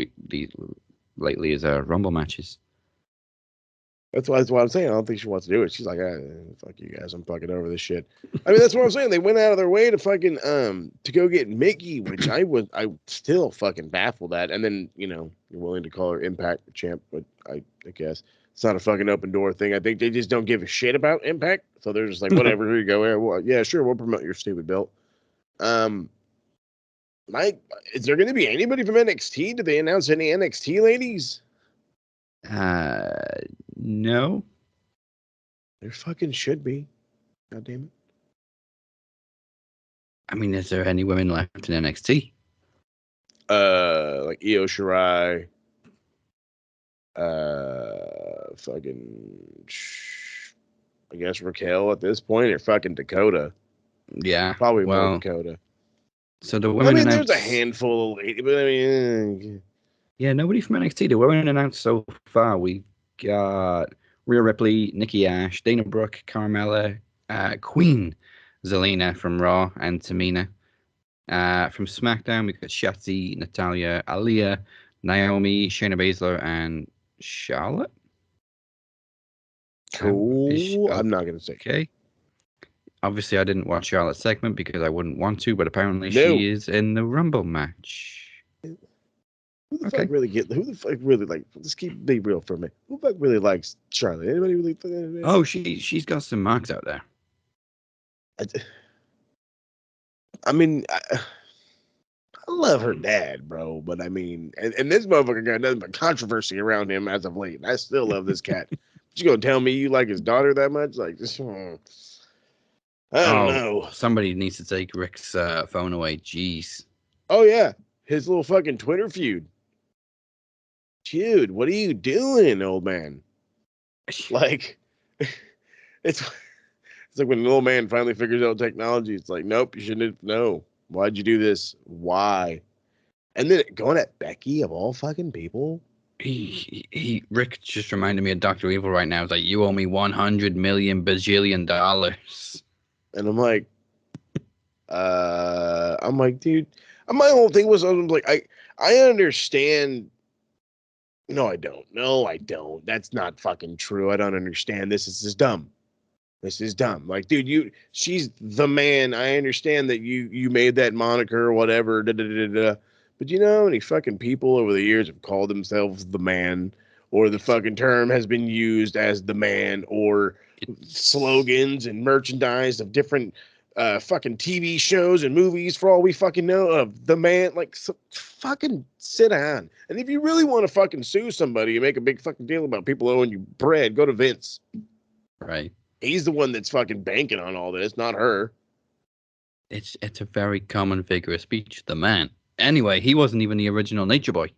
B: lately is Rumble matches.
C: That's what I'm saying. I don't think she wants to do it. She's like, fuck you guys. I'm fucking over this shit. I mean, that's what I'm saying. They went out of their way to fucking to go get Mickie, which I still fucking baffled at. And then, you're willing to call her Impact champ, but I guess it's not a fucking open door thing. I think they just don't give a shit about Impact. So they're just like, whatever, here you go. Yeah, sure, we'll promote your stupid belt. Mike, is there going to be anybody from NXT? Did they announce any NXT ladies?
B: No.
C: There fucking should be. God damn it.
B: I mean, is there any women left in NXT?
C: Like Io Shirai. Fucking. I guess Raquel at this point, or fucking Dakota.
B: Yeah.
C: Probably more Dakota.
B: So the women.
C: I mean, there's a handful of ladies, but I mean.
B: Yeah, nobody from NXT. The women announced so far. We got Rhea Ripley, Nikki Ash, Dana Brooke, Carmella, Queen Zelina from Raw, and Tamina. From SmackDown, we got Shotzi, Natalya, Aliyah, Naomi, Shayna Baszler, and Charlotte.
C: Cool. I'm not going to say.
B: Okay. Obviously, I didn't watch Charlotte's segment because I wouldn't want to, but apparently she is in the Rumble match.
C: Who the fuck really like? Let's be real for a minute. Who the fuck really likes Charlotte? Anybody really?
B: Oh, she's got some marks out there.
C: I mean, I love her dad, bro. But I mean, and this motherfucker got nothing but controversy around him as of late. I still love this cat. You gonna tell me you like his daughter that much? Like, I don't know.
B: Somebody needs to take Rick's phone away. Jeez.
C: Oh yeah, his little fucking Twitter feud. Dude, what are you doing, old man? Like, it's like when an old man finally figures out technology. It's like, nope, you shouldn't have. No, why'd you do this? Why? And then going at Becky of all fucking people.
B: Rick just reminded me of Dr. Evil right now. It's like, you owe me $100 million bajillion.
C: And I'm like, dude. My whole thing was, I'm like, I understand. No, I don't. That's not fucking true. I don't understand. This is dumb. Like, dude, she's the man. I understand that you made that moniker or whatever. But you know how many fucking people over the years have called themselves the man, or the fucking term has been used as the man, or slogans and merchandise of different fucking TV shows and movies, for all we fucking know, of the man. Like, so fucking sit down. And if you really want to fucking sue somebody and make a big fucking deal about people owing you bread, go to Vince.
B: Right.
C: He's the one that's fucking banking on all this, not her.
B: It's a very common figure of speech, the man. Anyway, he wasn't even the original Nature Boy.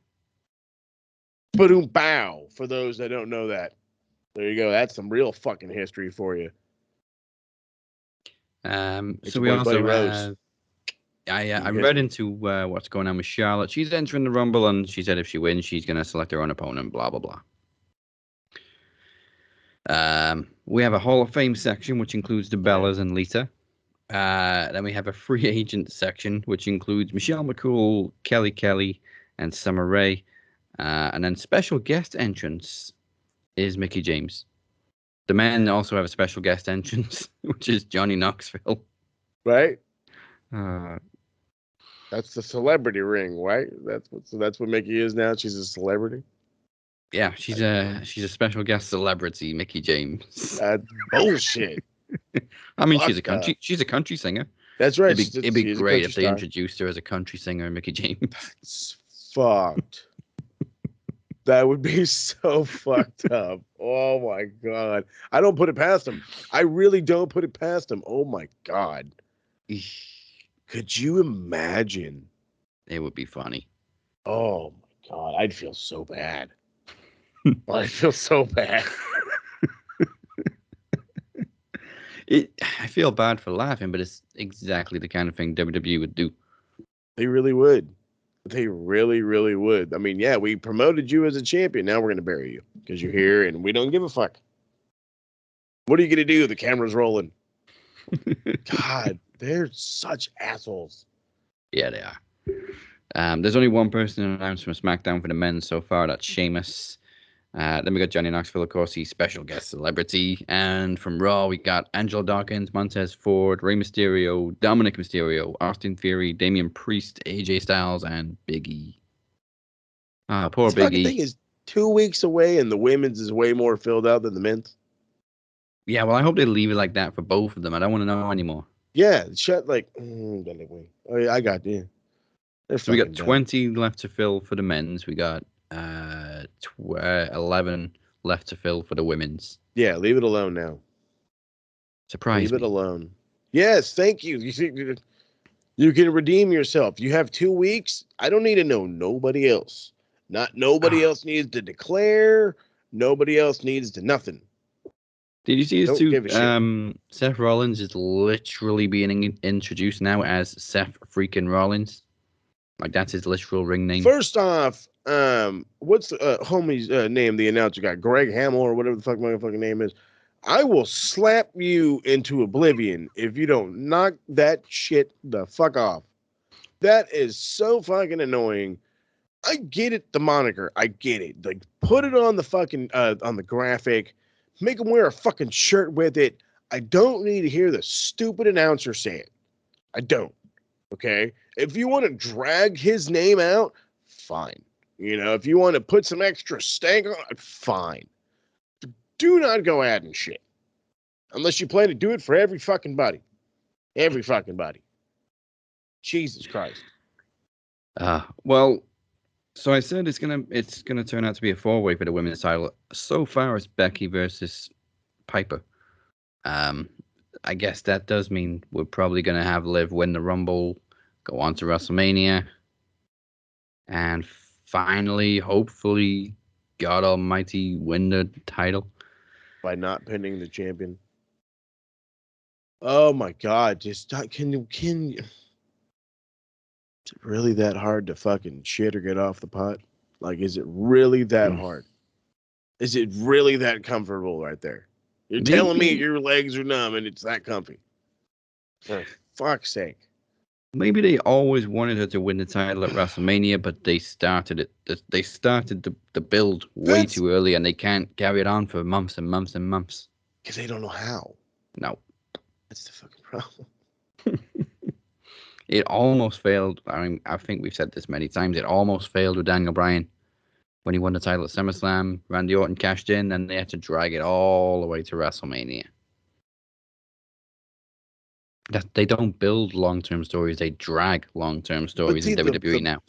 C: Ba-doom bow, for those that don't know that. There you go. That's some real fucking history for you.
B: So we also have... I read into what's going on with Charlotte. She's entering the Rumble, and she said if she wins, she's going to select her own opponent, blah, blah, blah. We have a Hall of Fame section, which includes the Bellas and Lita. Then we have a free agent section, which includes Michelle McCool, Kelly Kelly, and Summer Rae. And then special guest entrance is Mickie James. The men also have a special guest entrance, which is Johnny Knoxville.
C: Right?
B: Uh,
C: That's the celebrity ring, right? That's what Mickie is now. She's a celebrity.
B: yeah, she's a special guest celebrity, Mickie James.
C: That's bullshit.
B: I mean,
C: Fuck
B: she's a country singer.
C: That's right.
B: It'd be
C: she's a
B: great
C: country
B: if they
C: star.
B: introduced her as a country singer, Mickie James.
C: It's fucked. That would be so fucked up. Oh my god. I don't put it past him. I really don't put it past him. Oh my god. Could you imagine?
B: It would be funny.
C: Oh my god. I'd feel so bad. I'd feel so bad.
B: I feel bad for laughing, but it's exactly the kind of thing WWE would do.
C: They really would. They really, really would. I mean, yeah, we promoted you as a champion. Now we're going to bury you because you're here and we don't give a fuck. What are you going to do? The camera's rolling. God, they're such assholes.
B: Yeah, they are. There's only one person announced from SmackDown for the men so far. That's Sheamus. Then we got Johnny Knoxville, of course, he's special guest celebrity. And from Raw, we got Angelo Dawkins, Montez Ford, Rey Mysterio, Dominic Mysterio, Austin Theory, Damian Priest, AJ Styles, and Big E. Poor
C: This
B: Big
C: fucking
B: E.
C: thing is 2 weeks away and the women's is way more filled out than the men's.
B: Yeah, well, I hope they leave it like that for both of them. I don't want to know anymore.
C: Yeah, shut like. Anyway. Oh, yeah, I got you.
B: So we got 20 left to fill for the men's. We got 11 left to fill for the women's.
C: Yeah, leave it alone now.
B: Surprise
C: Leave
B: me.
C: it alone. Yes, thank you. You can redeem yourself. You have 2 weeks. I don't need to know nobody else. Nobody else needs to declare. Nobody else needs to nothing.
B: Did you see his
C: Don't give a shit.
B: Seth Rollins is literally being introduced now as Seth freaking Rollins. Like that's his literal ring name.
C: First off, what's the homie's name? The announcer guy, Greg Hamill or whatever the fuck my fucking name is. I will slap you into oblivion if you don't knock that shit the fuck off. That is so fucking annoying. I get it, the moniker. I get it. Like, put it on the fucking on the graphic. Make him wear a fucking shirt with it. I don't need to hear the stupid announcer say it. I don't. Okay? If you want to drag his name out, fine. You know, if you want to put some extra stank on it, fine. Do not go adding shit. Unless you plan to do it for every fucking body. Every fucking body. Jesus Christ.
B: Well, so I said it's gonna turn out to be a 4-way for the women's title. So far, it's Becky versus Piper. I guess that does mean we're probably gonna have Liv win the Rumble, go on to WrestleMania, and finally, hopefully, God Almighty, win the title
C: By not pinning the champion. Oh my God! Just can you? Is it really that hard to fucking shit or get off the pot? Like, is it really that hard? Is it really that comfortable right there? You're telling me your legs are numb and it's that comfy. For fuck's sake.
B: Maybe they always wanted her to win the title at WrestleMania, but they started it. They started the build way too early, and they can't carry it on for months and months and months.
C: Because they don't know how.
B: No.
C: That's the fucking problem.
B: It almost failed. I mean, I think we've said this many times. It almost failed with Daniel Bryan when he won the title at SummerSlam. Randy Orton cashed in, and they had to drag it all the way to WrestleMania. They don't build long-term stories. They drag long-term stories in WWE now.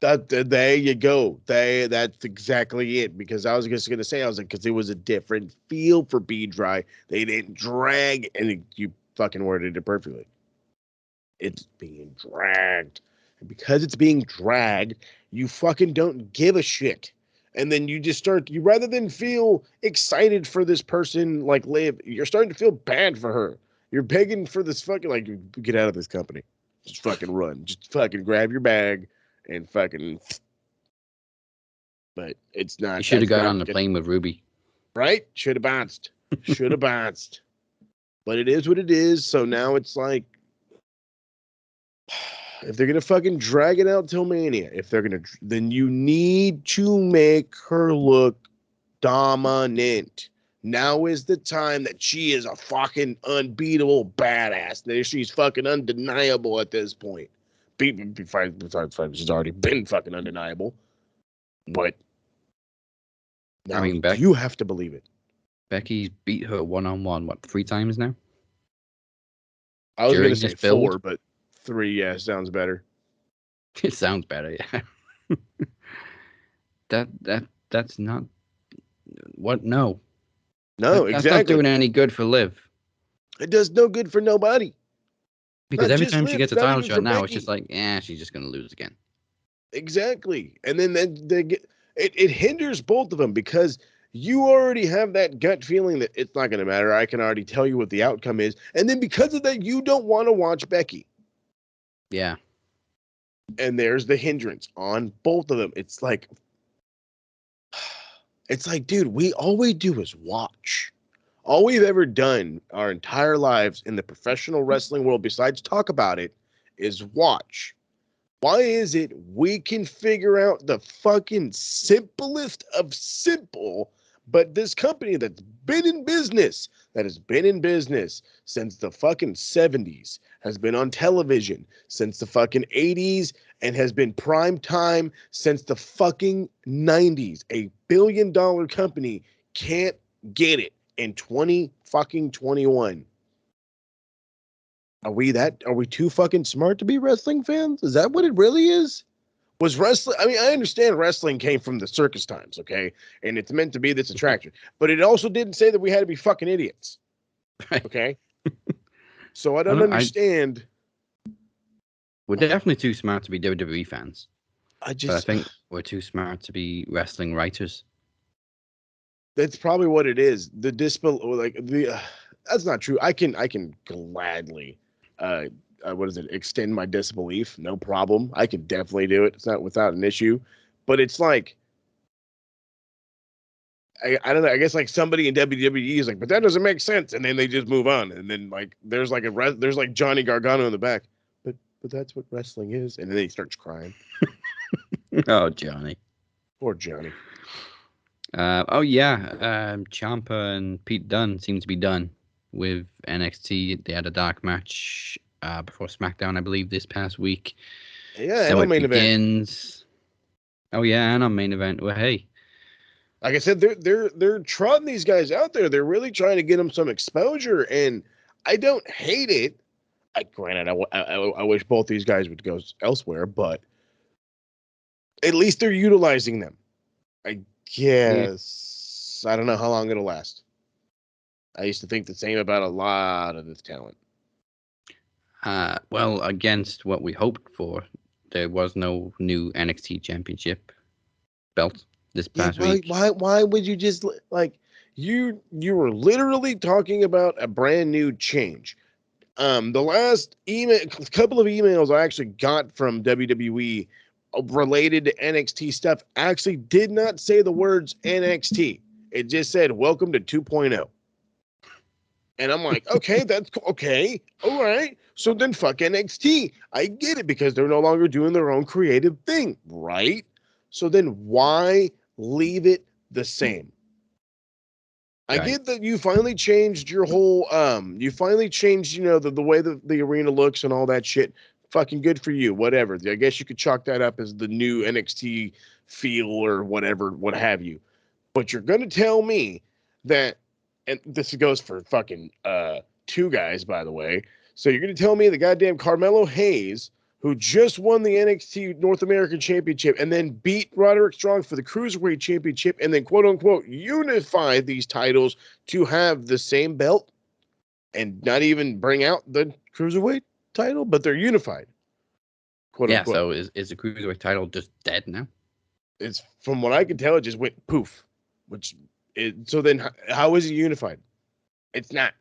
C: There you go. That's exactly it. Because I was just going to say, because it was a different feel for B-Dry. They didn't drag, and you fucking worded it perfectly. It's being dragged. And because it's being dragged, you fucking don't give a shit. And then you just you rather than feel excited for this person like Liv, you're starting to feel bad for her. You're begging for this fucking, like, get out of this company. Just fucking run. Just fucking grab your bag and fucking. But it's not.
B: You should have got on the plane with Ruby.
C: Right? Should have bounced. Should have bounced. But it is what it is. So now it's like, if they're gonna fucking drag it out till Mania, then you need to make her look dominant. Now is the time that she is a fucking unbeatable badass. That she's fucking undeniable at this point. Besides, she's already been fucking undeniable. But now you have to believe it.
B: Becky's beat her one-on-one, 3 times now?
C: I was going to
B: During
C: say
B: this build?
C: 4, but 3, yeah, sounds better.
B: It sounds better, yeah. That's not what? No,
C: No,
B: that's
C: exactly.
B: not doing any good for Liv.
C: It does no good for nobody.
B: Because
C: Not
B: every
C: just
B: time she
C: Liv,
B: gets a
C: not
B: title
C: even
B: shot
C: for
B: now,
C: Becky.
B: it's just like, yeah, she's just gonna lose again.
C: Exactly. And then they get it hinders both of them because you already have that gut feeling that it's not going to matter. I can already tell you what the outcome is. And then because of that, you don't want to watch Becky.
B: Yeah.
C: And there's the hindrance on both of them. It's like, dude, all we do is watch. All we've ever done our entire lives in the professional wrestling world, besides talk about it, is watch. Why is it we can figure out the fucking simplest of simple, but this company that's been in business, since the fucking 70s, has been on television since the fucking 80s, and has been prime time since the fucking 90s. A billion-dollar company can't get it in 2021. Are we too fucking smart to be wrestling fans? Is that what it really is? Was wrestling, I mean, I understand wrestling came from the circus times, okay? And it's meant to be this attraction. But it also didn't say that we had to be fucking idiots. Okay? So I don't understand.
B: We're definitely too smart to be WWE fans.
C: But
B: I think we're too smart to be wrestling writers.
C: That's probably what it is. That's not true. I can gladly extend my disbelief, no problem. I can definitely do it. It's not without an issue. But it's like, I don't know. I guess like somebody in WWE is like, but that doesn't make sense, and then they just move on. And then like there's like Johnny Gargano in the back, but that's what wrestling is. And then he starts crying.
B: Oh, Johnny.
C: Poor Johnny.
B: Ciampa and Pete Dunne seem to be done with NXT. They had a dark match before SmackDown, I believe, this past week.
C: Yeah,
B: so
C: and
B: it
C: main
B: begins.
C: Event.
B: Oh yeah, and on main event. Well, hey,
C: like I said, they're trotting these guys out there. They're really trying to get them some exposure, and I don't hate it. Granted, I wish both these guys would go elsewhere, but at least they're utilizing them. I guess. I don't know how long it'll last. I used to think the same about a lot of this talent.
B: Well, against what we hoped for, there was no new NXT Championship belt this past week.
C: Why would you just like you were literally talking about a brand new change? The last couple of emails I actually got from WWE related to NXT stuff actually did not say the words NXT. It just said welcome to 2.0. And I'm like, okay, that's okay. All right. So then fuck NXT. I get it because they're no longer doing their own creative thing, right? So then why leave it the same? I get that you finally changed your whole the way that the arena looks and all that shit. Fucking good for you. Whatever. I guess you could chalk that up as the new NXT feel or whatever, what have you. But you're going to tell me that, and this goes for fucking 2 guys, by the way. So you're going to tell me the goddamn Carmelo Hayes, who just won the NXT North American Championship and then beat Roderick Strong for the Cruiserweight Championship and then quote-unquote unified these titles to have the same belt and not even bring out the Cruiserweight title, but they're unified.
B: Quote-unquote. So is the Cruiserweight title just dead now?
C: It's, from what I can tell, it just went poof. So then how is it unified? It's not.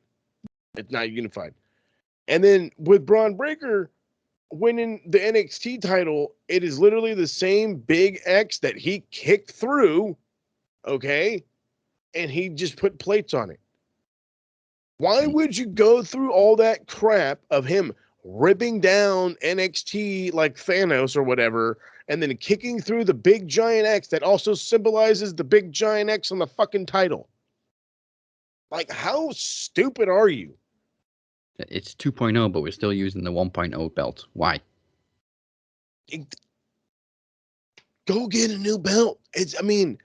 C: It's not unified. And then with Braun Breaker winning the NXT title, it is literally the same big X that he kicked through, okay? and he just put plates on it. Why would you go through all that crap of him ripping down NXT like Thanos or whatever, and then kicking through the big giant X that also symbolizes the big giant X on the fucking title? Like, how stupid are you?
B: It's 2.0, but we're still using the 1.0 belt. Why?
C: Go get a new belt. I mean,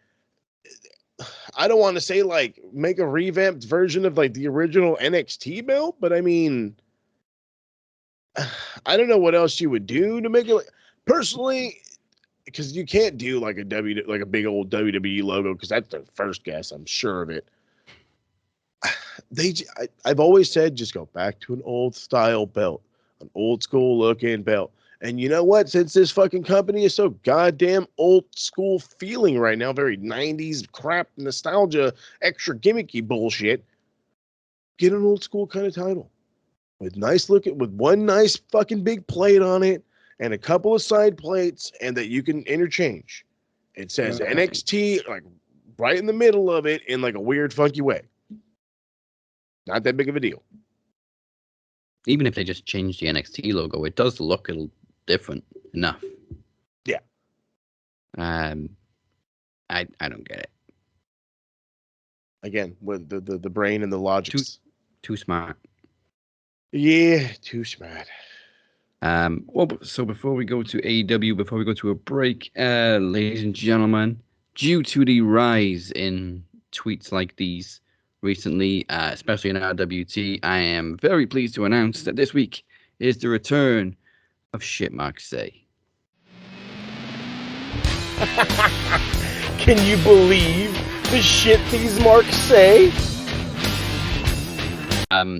C: I don't want to say like make a revamped version of like the original NXT belt, but I mean, I don't know what else you would do to make it. Personally, because you can't do like a big old WWE logo, because that's their first guess. I'm sure of it. I've always said just go back to an old style belt, an old school looking belt. And you know what? Since this fucking company is so goddamn old school feeling right now, very 90s crap, nostalgia, extra gimmicky bullshit, get an old school kind of title with one nice fucking big plate on it and a couple of side plates, and that you can interchange. It says NXT like right in the middle of it in like a weird funky way. Not that big of a deal.
B: Even if they just change the NXT logo, it does look a little different enough.
C: Yeah.
B: I don't get it.
C: Again, with the brain and the logic.
B: Too smart.
C: Yeah, too smart.
B: Well, so before we go to AEW, before we go to a break, ladies and gentlemen, due to the rise in tweets like these recently, especially in RWT, I am very pleased to announce that this week is the return of Shit Mark Say.
C: Can you believe the shit these marks say?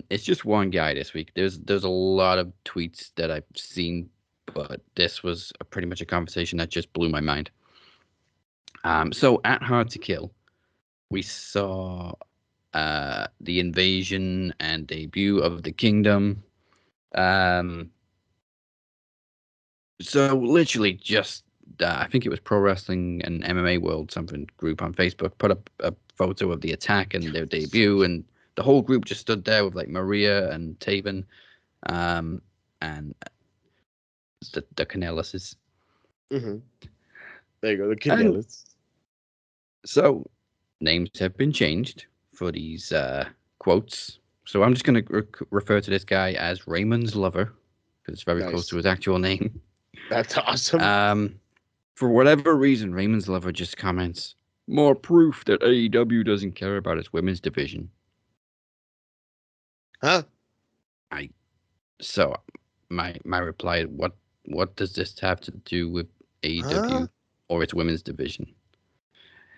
B: It's just one guy this week. There's a lot of tweets that I've seen, but this was pretty much a conversation that just blew my mind. So at Hard to Kill, we saw the invasion and debut of the Kingdom. So literally just, I think it was Pro Wrestling and MMA World, something group on Facebook, put up a photo of the attack and their debut, and the whole group just stood there with like Maria and Taven, and the Canellises.
C: Mm-hmm. There you go, the Canellis.
B: So names have been changed for these quotes. So I'm just going to refer to this guy as Raymond's Lover, because it's very close to his actual name.
C: That's awesome.
B: For whatever reason, Raymond's Lover just comments, more proof that AEW doesn't care about its women's division.
C: Huh?
B: So my reply, what does this have to do with AEW or its women's division?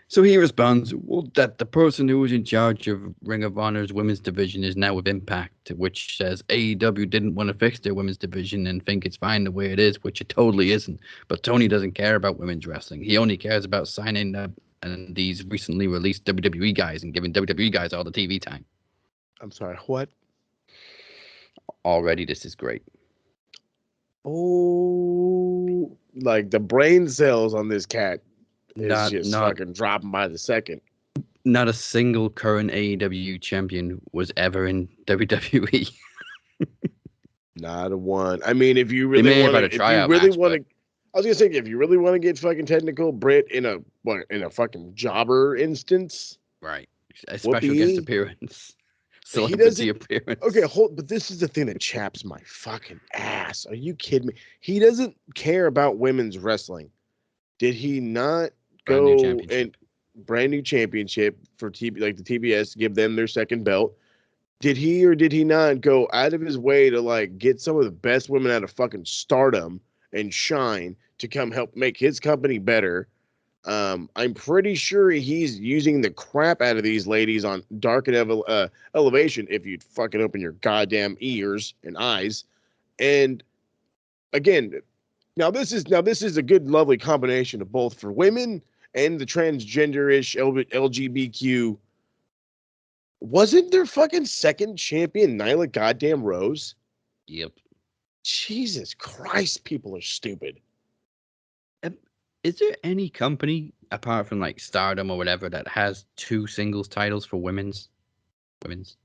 B: So he responds, well, that the person who was in charge of Ring of Honor's women's division is now with Impact, which says AEW didn't want to fix their women's division and think it's fine the way it is, which it totally isn't. But Tony doesn't care about women's wrestling. He only cares about signing and these recently released WWE guys and giving WWE guys all the TV time.
C: I'm sorry, what?
B: Already, this is great.
C: Oh, like the brain cells on this cat is just fucking dropping by the second.
B: Not a single current AEW champion was ever in WWE.
C: Not a one. I mean, if you really want to, I was gonna say, if you really want to get fucking technical, Britt in a fucking jobber instance,
B: right? A special guest appearance. Celebrity appearance.
C: Okay, but this is the thing that chaps my fucking ass. Are you kidding me? He doesn't care about women's wrestling. Did he not go and brand new championship for the TBS, give them their second belt? Did he or did he not go out of his way to like get some of the best women out of fucking Stardom and shine to come help make his company better? I'm pretty sure he's using the crap out of these ladies on Dark and Elevation, if you'd fucking open your goddamn ears and eyes. And again, now this is a good, lovely combination of both for women and the transgender-ish LGBTQ. Wasn't their fucking second champion Nyla goddamn Rose?
B: Yep.
C: Jesus Christ, people are stupid.
B: Is there any company apart from like Stardom or whatever that has two singles titles for women's women's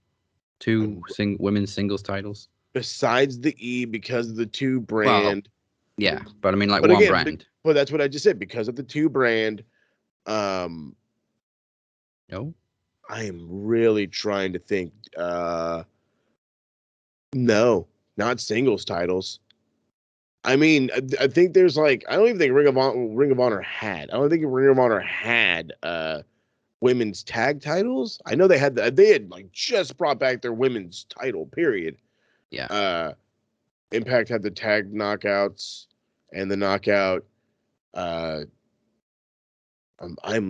B: singles titles?
C: Besides the E, because of the two
B: Well,
C: brand.
B: yeah, but I mean like
C: But
B: one
C: again,
B: brand.
C: but that's what I just said. Because of the two brand, no, I am really trying to think. No, not singles titles. I mean, I think there's like I don't even think Ring of Honor had. I don't think Ring of Honor had women's tag titles. I know they had like just brought back their women's title. Period.
B: Yeah.
C: Impact had the tag knockouts and the knockout. I'm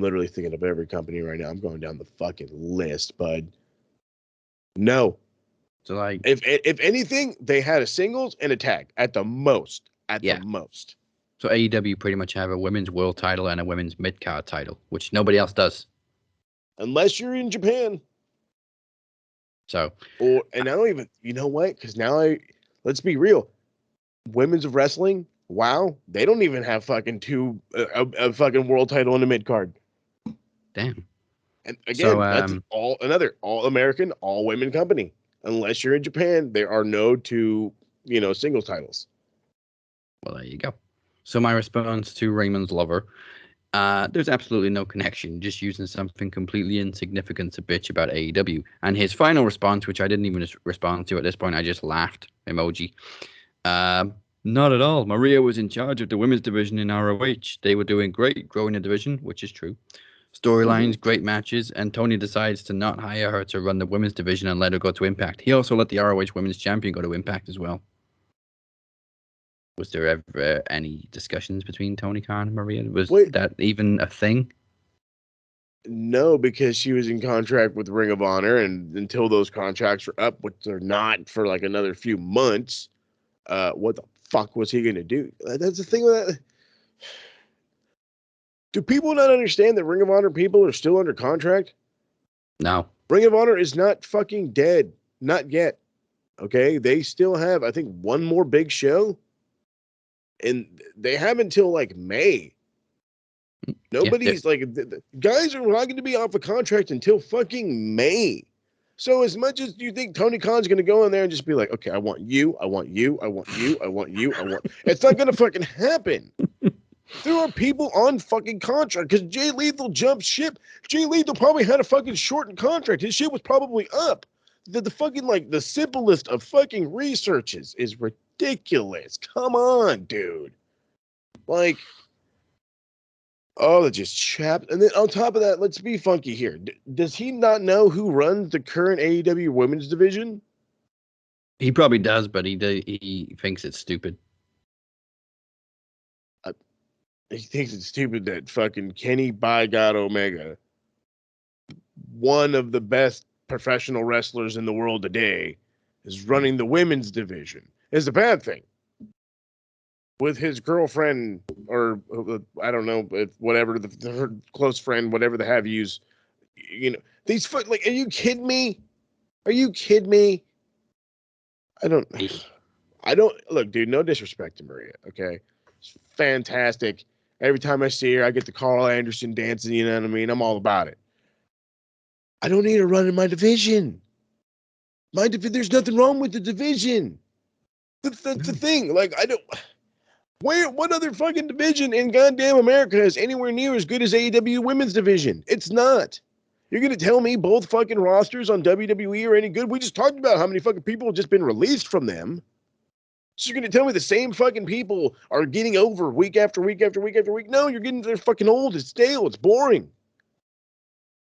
C: literally thinking of every company right now. I'm going down the fucking list, bud. No.
B: So like,
C: if anything, they had a singles and a tag at the most. The most.
B: So AEW pretty much have a women's world title and a women's mid-card title, which nobody else does.
C: Unless you're in Japan.
B: So.
C: And I don't even, you know what? Because now let's be real. Women's of wrestling, wow, they don't even have fucking a fucking world title in the mid-card.
B: Damn.
C: And again, that's all American, all women company. Unless you're in Japan, there are no two, singles titles.
B: Well, there you go. So my response to Raymond's lover, there's absolutely no connection, just using something completely insignificant to bitch about AEW. And his final response, which I didn't even respond to at this point, I just laughed, emoji. Not at all. Maria was in charge of the women's division in ROH. They were doing great, growing the division, which is true. Storylines, great matches, and Tony decides to not hire her to run the women's division and let her go to Impact. He also let the ROH women's champion go to Impact as well. Was there ever any discussions between Tony Khan and Maria? Was that even a thing?
C: No, because she was in contract with Ring of Honor, and until those contracts are up, which they're not for like another few months, what the fuck was he going to do? That's the thing with that. Do people not understand that Ring of Honor people are still under contract?
B: No.
C: Ring of Honor is not fucking dead. Not yet. Okay? They still have, I think, one more big show. And they have until like May. Nobody's the guys are not going to be off a contract until fucking May. So as much as you think Tony Khan's going to go in there and just be like, okay, I want you, I want you, I want you, I want you, I want, it's not going to fucking happen. There are people on fucking contract because Jay Lethal jumped ship. Jay Lethal probably had a fucking shortened contract. His shit was probably up. The fucking the simplest of fucking researches is ridiculous. Come on, dude. That just chapped. And then on top of that, let's be funky here. Does he not know who runs the current AEW women's division?
B: He probably does, but he thinks it's stupid.
C: He thinks it's stupid that fucking Kenny by God Omega, one of the best professional wrestlers in the world today, is running the women's division. It's a bad thing. With his girlfriend, or I don't know, whatever, her close friend, whatever the have yous, these are you kidding me? Are you kidding me? I don't look, dude, no disrespect to Maria, okay? It's fantastic. Every time I see her, I get the Carl Anderson dancing, you know what I mean? I'm all about it. I don't need her running my division. There's nothing wrong with the division. That's the thing. What other fucking division in goddamn America is anywhere near as good as AEW women's division? It's not. You're going to tell me both fucking rosters on WWE are any good? We just talked about how many fucking people have just been released from them. So you're going to tell me the same fucking people are getting over week after week after week after week? No, they're fucking old. It's stale. It's boring.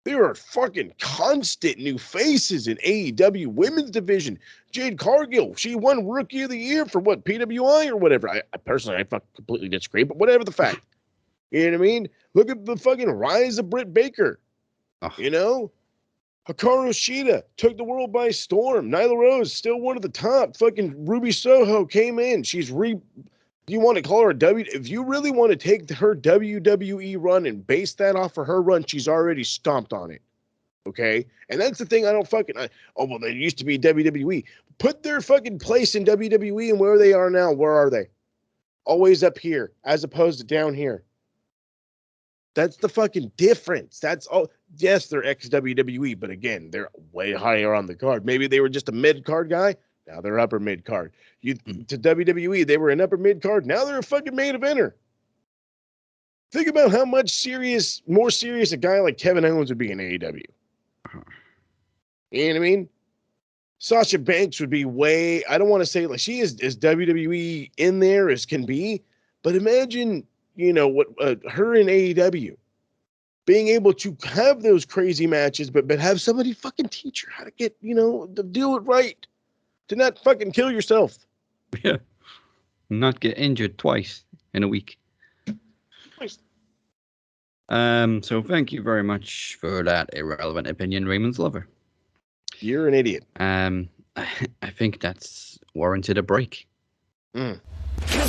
C: There are fucking constant new faces in AEW women's division. Jade Cargill, she won Rookie of the Year for what, PWI or whatever. I personally, I completely disagree, but whatever the fact. You know what I mean? Look at the fucking rise of Britt Baker. Oh. Hikaru Shida took the world by storm. Nyla Rose, still one of the top. Fucking Ruby Soho came in. She's you want to call her if you really want to take her WWE run and base that off of her run, she's already stomped on it. Okay? And that's the thing I don't they used to be WWE. Put their fucking place in WWE and where they are now. Where are they? Always up here as opposed to down here. That's the fucking difference. That's all. Yes, they're ex-WWE, but again, they're way higher on the card. Maybe they were just a mid-card guy. Now they're upper mid-card. To WWE, they were an upper mid-card. Now they're a fucking main eventer. Think about how much more serious a guy like Kevin Owens would be in AEW. You know what I mean? Sasha Banks would be I don't want to say like she is as WWE in there as can be, but imagine, what her in AEW being able to have those crazy matches, but have somebody fucking teach her how to get, to do it right, to not fucking kill yourself.
B: Yeah. Not get injured twice in a week. So thank you very much for that irrelevant opinion, Raymond's lover.
C: You're an idiot.
B: I think that's warranted a break.
A: Cause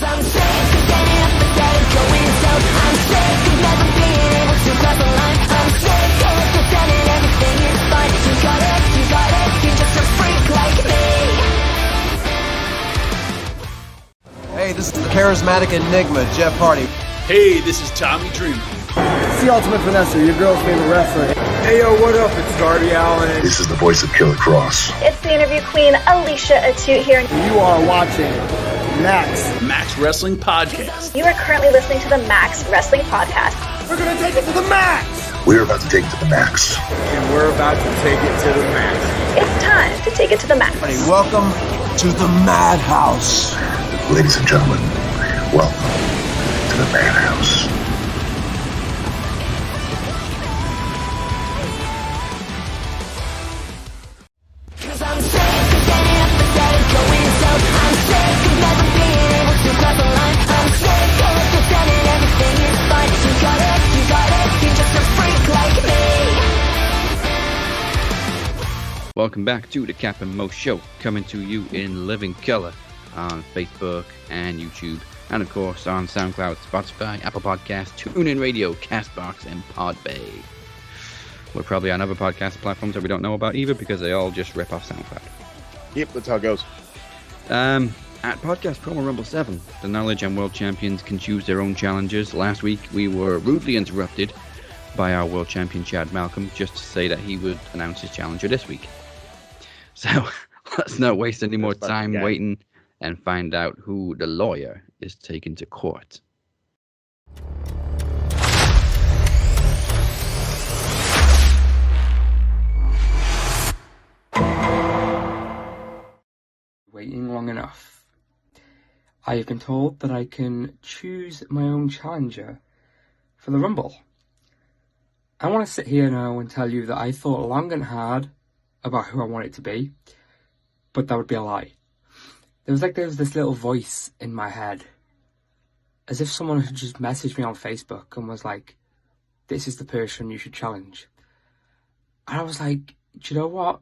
A: I'm sick of getting apathetic, going down. I'm sick of never being able to cross the line. I'm sick of pretending everything is fine. You got it, you're just a freak like me.
E: Hey, this is the charismatic enigma, Jeff Hardy.
F: Hey, this is Tommy Dreamer.
G: It's the Ultimate Finesser, your girl's favorite wrestler. Hey yo, what up? It's Darby Allin.
H: This is the voice of Killer Cross.
I: It's the interview queen, Alicia Atute here.
G: You are watching
F: Max Wrestling Podcast.
I: You are currently listening to the Max Wrestling Podcast.
G: We're gonna take it to the max!
H: We're about to take it to the max.
G: And we're about to take it to the max.
I: It's time to take it to the max.
E: Hey, welcome to the Madhouse.
H: Ladies and gentlemen, welcome to the Madhouse.
A: Cause I'm sick of getting apathetic, going down. I'm sick of never being able to cross the line. I'm sick of pretending everything is fine. You got it, you're just a freak like me.
B: Welcome back to the Cap and Mo Show, coming to you in living color on Facebook and YouTube, and of course on SoundCloud, Spotify, Apple Podcasts, TuneIn Radio, Castbox, and Podbay. We're probably on other podcast platforms that we don't know about either because they all just rip off SoundCloud.
C: Yep, that's how it goes.
B: At Podcast Promo Rumble 7, the Knowledge and World Champions can choose their own challengers. Last week, we were rudely interrupted by our World Champion Chad Malcolm just to say that he would announce his challenger this week. So let's not waste any more time waiting and find out who the lawyer is taking to court.
J: Waiting long enough. I have been told that I can choose my own challenger for the Rumble. I want to sit here now and tell you that I thought long and hard about who I want it to be, but that would be a lie. There was this little voice in my head, as if someone had just messaged me on Facebook and was like, this is the person you should challenge. And I was like, do you know what?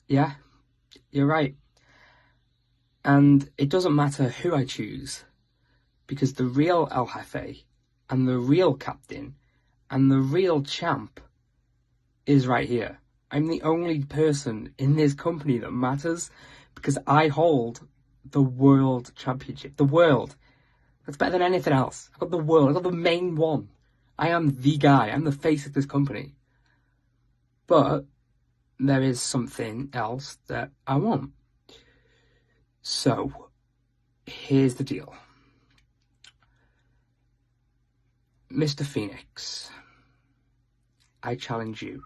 J: Yeah, you're right. And it doesn't matter who I choose, because the real El Jefe and the real captain and the real champ is right here. I'm the only person in this company that matters because I hold the world championship. The world. That's better than anything else. I've got the world. I've got the main one. I am the guy. I'm the face of this company. But there is something else that I want. So, here's the deal. Mr. Phoenix, I challenge you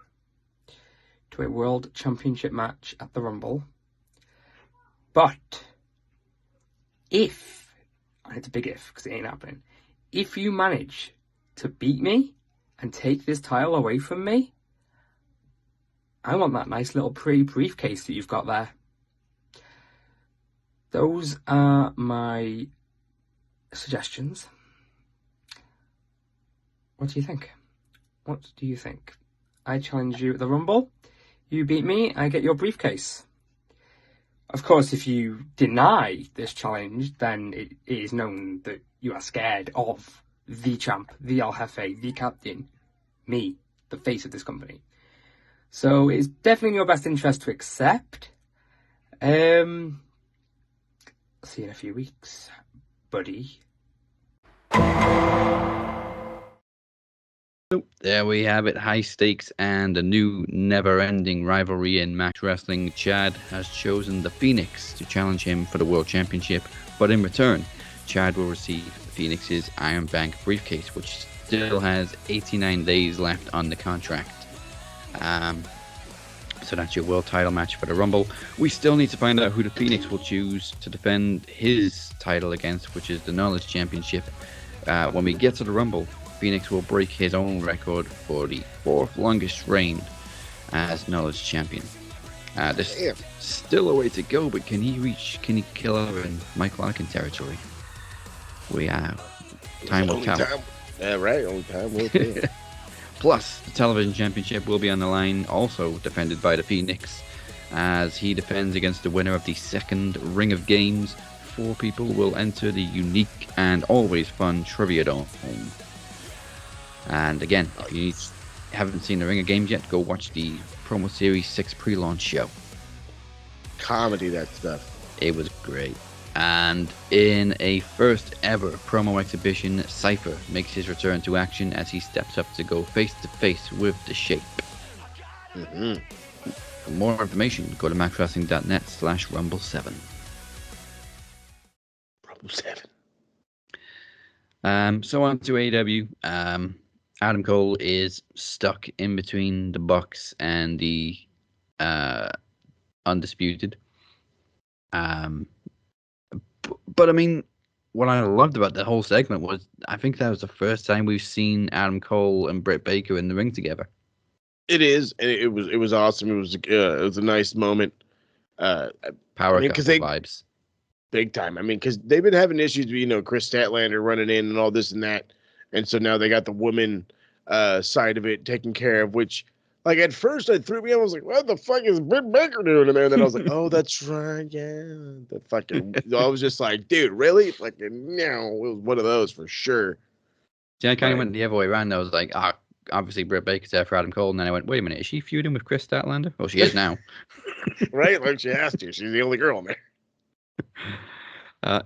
J: to a World Championship match at the Rumble. But if, and it's a big if because it ain't happening, if you manage to beat me and take this title away from me, I want that nice little pretty briefcase that you've got there. Those are my suggestions. What do you think? What do you think? I challenge you at the Rumble. You beat me, I get your briefcase. Of course, if you deny this challenge, then it is known that you are scared of the champ, the El Jefe, the captain, me, the face of this company. So it's definitely in your best interest to accept. See you in a few weeks, buddy.
B: there we have it. High stakes and a new never-ending rivalry in Max Wrestling. Chad has chosen the Phoenix to challenge him for the World Championship, but in return, Chad will receive Phoenix's Iron Bank briefcase, which still has 89 days left on the contract. So that's your world title match for the Rumble. We still need to find out who the Phoenix will choose to defend his title against, which is the Knowledge Championship. When we get to the Rumble, Phoenix will break his own record for the 4th longest reign as Knowledge Champion. There's still a way to go, but can he kill over in Mike Larkin territory? Time will tell.
C: Yeah, right. Only time will tell.
B: Plus, the television championship will be on the line, also defended by the Phoenix, as he defends against the winner of the second Ring of Games. 4 people will enter the unique and always fun Trivia Dome. And again, if you haven't seen the Ring of Games yet, go watch the Promo Series 6 pre-launch show.
C: Comedy, that stuff.
B: It was great. And in a first ever promo exhibition, Cypher makes his return to action as he steps up to go face to face with the Shape. For more information, go to maxwrestling.net/Rumble7.
C: Rumble7.
B: So on to AEW. Adam Cole is stuck in between the Bucks and the Undisputed. But I mean, what I loved about the whole segment was I think that was the first time we've seen Adam Cole and Britt Baker in the ring together.
C: It is, and it was awesome. It was a nice moment.
B: Power couple vibes,
C: big time. I mean, because they've been having issues with Chris Statlander running in and all this and that, and so now they got the woman side of it taken care of, which. Like, at first, it threw me. I was like, what the fuck is Britt Baker doing in there? And then I was like, oh, that's right. Yeah. I was just like, dude, really? Fucking, no. It was one of those for sure.
B: Yeah, I kind of went the other way around. I was like, obviously Britt Baker's there for Adam Cole. And then I went, wait a minute, is she feuding with Chris Statlander? Well, she is now.
C: Right? Like she has to. She's the only girl in there.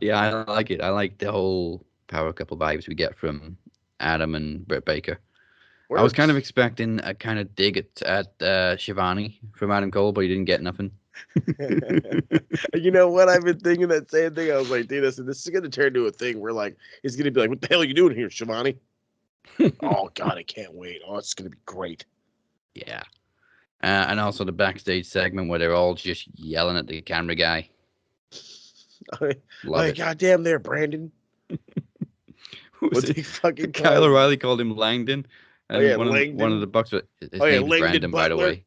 B: Yeah, I like it. I like the whole power couple vibes we get from Adam and Britt Baker. I was kind of expecting a kind of dig at Shivani from Adam Cole, but he didn't get nothing.
C: You know what? I've been thinking that same thing. I was like, dude, this is going to turn into a thing where, like, he's going to be like, what the hell are you doing here, Shivani? Oh, God, I can't wait. Oh, it's going to be great.
B: Yeah. And also the backstage segment where they're all just yelling at the camera guy.
C: Love it. Goddamn there, Brandon. What's he fucking
B: Kyle O'Reilly called him Langdon. And one of the Bucks, his name is Brandon, by the way.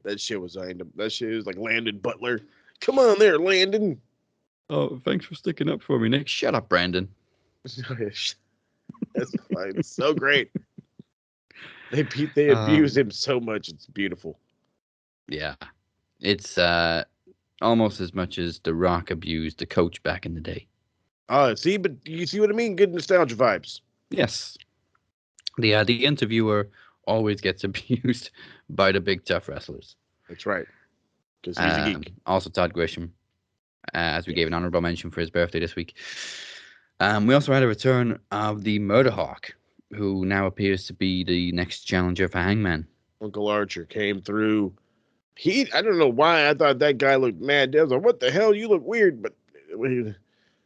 C: That shit was random. That shit was like Landon Butler. Come on there, Landon.
B: Oh, thanks for sticking up for me, Nick. Shut up, Brandon.
C: That's fine. It's so great. They abuse him so much. It's beautiful.
B: Yeah. It's almost as much as The Rock abused the coach back in the day.
C: See, but you see what I mean? Good nostalgia vibes.
B: Yes. The interviewer always gets abused by the big tough wrestlers.
C: That's right. Because he's a geek.
B: Also Todd Grisham, as we gave an honorable mention for his birthday this week. We also had a return of the Murder Hawk, who now appears to be the next challenger for Hangman.
C: Uncle Archer came through. I don't know why I thought that guy looked mad. I was like, what the hell? You look weird. But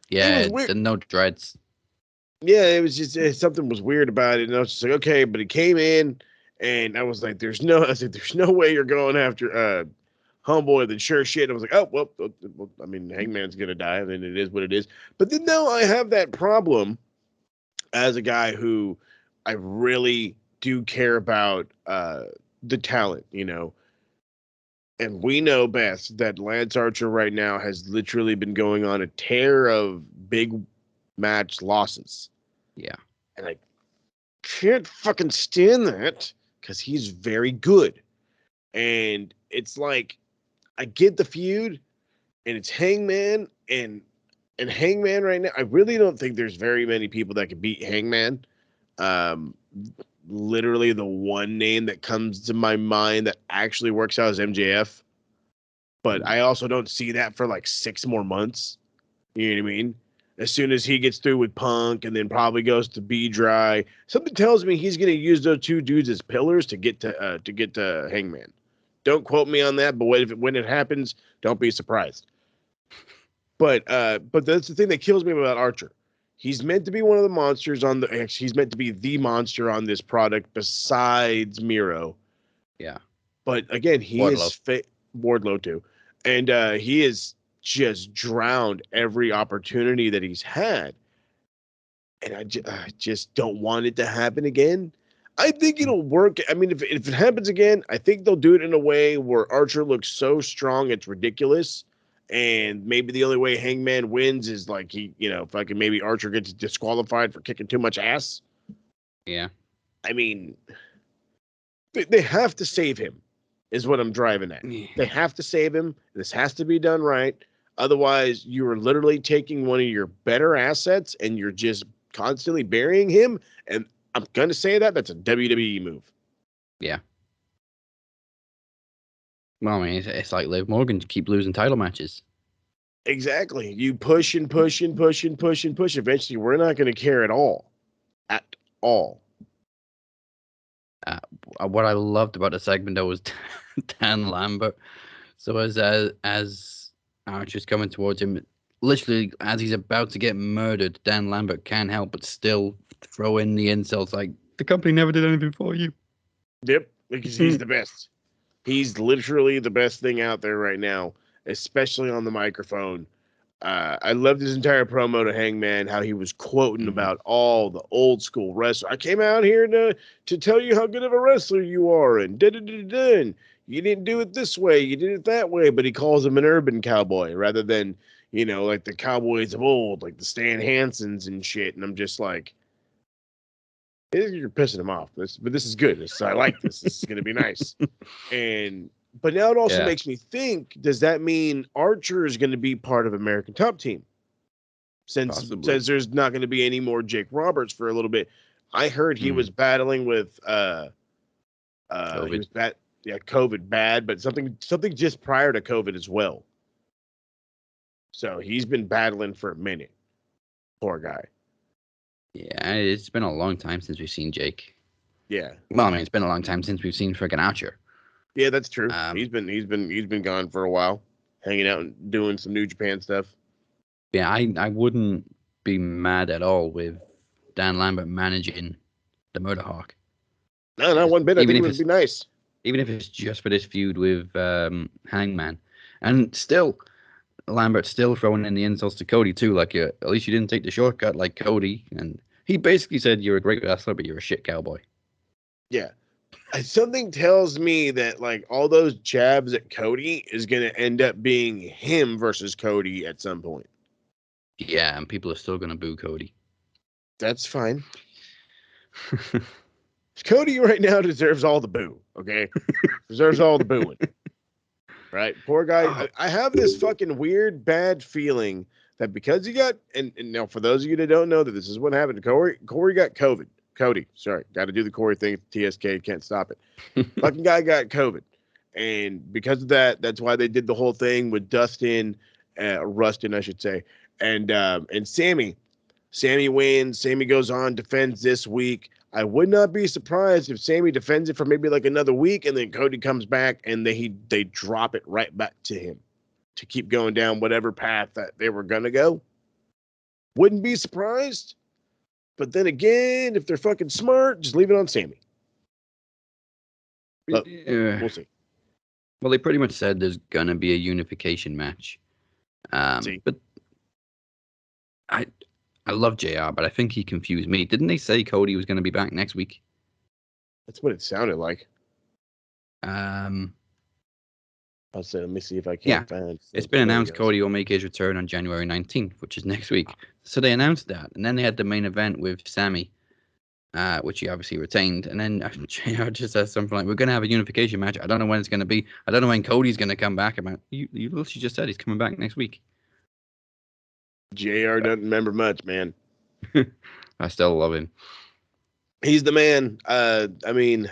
B: yeah, the no dreads.
C: Yeah, it was just something was weird about it, and I was just like, okay. But he came in, and I was like, there's no way you're going after Homeboy. Then sure shit, I was like, oh well, I mean, Hangman's gonna die, and it is what it is. But then now I have that problem as a guy who I really do care about the talent, and we know best that Lance Archer right now has literally been going on a tear of big match losses.
B: Yeah.
C: And I can't fucking stand that because he's very good. And it's like, I get the feud and it's Hangman and Hangman right now. I really don't think there's very many people that can beat Hangman. Literally the one name that comes to my mind that actually works out is MJF. But I also don't see that for like 6 more months. You know what I mean? as soon as he gets through with Punk and then probably goes to B-Dry. Something tells me he's going to use those two dudes as pillars to get to Hangman. Don't quote me on that, but when it happens, don't be surprised. But that's the thing that kills me about Archer. He's meant to be one of the monsters he's meant to be the monster on this product besides Miro.
B: Yeah.
C: But again, he
B: Wardlow.
C: is Wardlow too. And he is just drowned every opportunity that he's had. And I just don't want it to happen again. I think it'll work. I mean, if it happens again, I think they'll do it in a way where Archer looks so strong it's ridiculous. And maybe the only way Hangman wins is like maybe Archer gets disqualified for kicking too much ass.
B: Yeah.
C: I mean, they have to save him, is what I'm driving at. They have to save him. This has to be done right. Otherwise, you are literally taking one of your better assets and you're just constantly burying him. And I'm going to say that's a WWE move.
B: Yeah. Well, I mean, it's like Liv Morgan to keep losing title matches.
C: Exactly. You push and push and push and push and push. Eventually, we're not going to care at all. At all.
B: What I loved about the segment, though, was Dan Lambert. So as Archer's coming towards him, literally as he's about to get murdered, Dan Lambert can't help but still throw in the insults like, the company never did anything for you.
C: Yep, because he's the best. He's literally the best thing out there right now, especially on the microphone. I loved his entire promo to Hangman, how he was quoting about all the old school wrestlers. I came out here to tell you how good of a wrestler you are, and and you didn't do it this way, you did it that way. But he calls him an urban cowboy rather than, like the cowboys of old, like the Stan Hansens and shit. And I'm just like, you're pissing him off. But this is good. I like this. This is going to be nice. But now it also makes me think, does that mean Archer is going to be part of American Top Team? Since there's not going to be any more Jake Roberts for a little bit. I heard he was battling with COVID. He was COVID bad, but something just prior to COVID as well. So he's been battling for a minute. Poor guy.
B: Yeah, it's been a long time since we've seen Jake.
C: Yeah.
B: Well, I mean, it's been a long time since we've seen freaking Archer.
C: Yeah, that's true. He's been gone for a while, hanging out and doing some New Japan stuff.
B: Yeah, I wouldn't be mad at all with Dan Lambert managing the Murder Hawk.
C: No, not one bit. I think it would be nice.
B: Even if it's just for this feud with Hangman. And still, Lambert's still throwing in the insults to Cody, too. Like, at least you didn't take the shortcut like Cody. And he basically said, you're a great wrestler, but you're a shit cowboy.
C: Yeah. Something tells me that, like, all those jabs at Cody is going to end up being him versus Cody at some point.
B: Yeah, and people are still going to boo Cody.
C: That's fine. Cody right now deserves all the boo, okay? Deserves all the booing. Right? Poor guy. I have this fucking weird, bad feeling that because he got, and now for those of you that don't know that this is what happened to Corey got COVID. Cody, sorry, got to do the Corey thing. TSK, can't stop it. Fucking guy got COVID. And because of that, that's why they did the whole thing with Rustin, I should say. And Sammy. Sammy wins. Sammy goes on, defends this week. I would not be surprised if Sammy defends it for maybe like another week, and then Cody comes back and they drop it right back to him to keep going down whatever path that they were gonna go. Wouldn't be surprised. But then again, if they're fucking smart, just leave it on Sammy. But we'll see.
B: Well, they pretty much said there's gonna be a unification match. But I love JR, but I think he confused me. Didn't they say Cody was gonna be back next week?
C: That's what it sounded like.
B: I'll
C: say, let me see if I can find.
B: It's been announced Cody will make his return on January 19th, which is next week. So they announced that, and then they had the main event with Sammy, which he obviously retained. And then JR just says something like, "We're going to have a unification match. I don't know when it's going to be. I don't know when Cody's going to come back." You literally just said he's coming back next week.
C: JR doesn't remember much, man.
B: I still love him.
C: He's the man. I mean,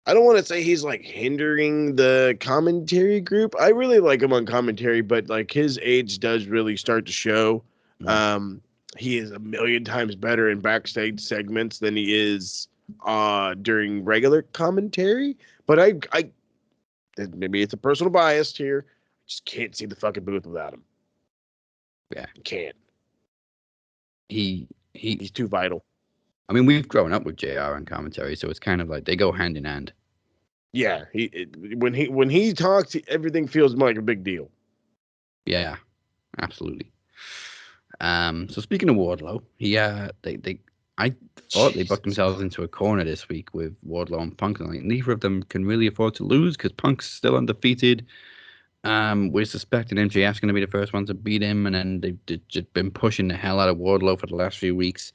C: I don't want to say he's like hindering the commentary group. I really like him on commentary, but like his age does really start to show. He is a million times better in backstage segments than he is during regular commentary. But I maybe it's a personal bias here. I just can't see the fucking booth without him.
B: Yeah,
C: can't.
B: He's
C: too vital.
B: I mean, we've grown up with JR and commentary, so it's kind of like they go hand in hand.
C: Yeah, when he talks, everything feels like a big deal.
B: Yeah, absolutely. So speaking of Wardlow, I thought they booked themselves into a corner this week with Wardlow and Punk. Like, neither of them can really afford to lose because Punk's still undefeated. We're suspecting MJF's going to be the first one to beat him, and then they've just been pushing the hell out of Wardlow for the last few weeks.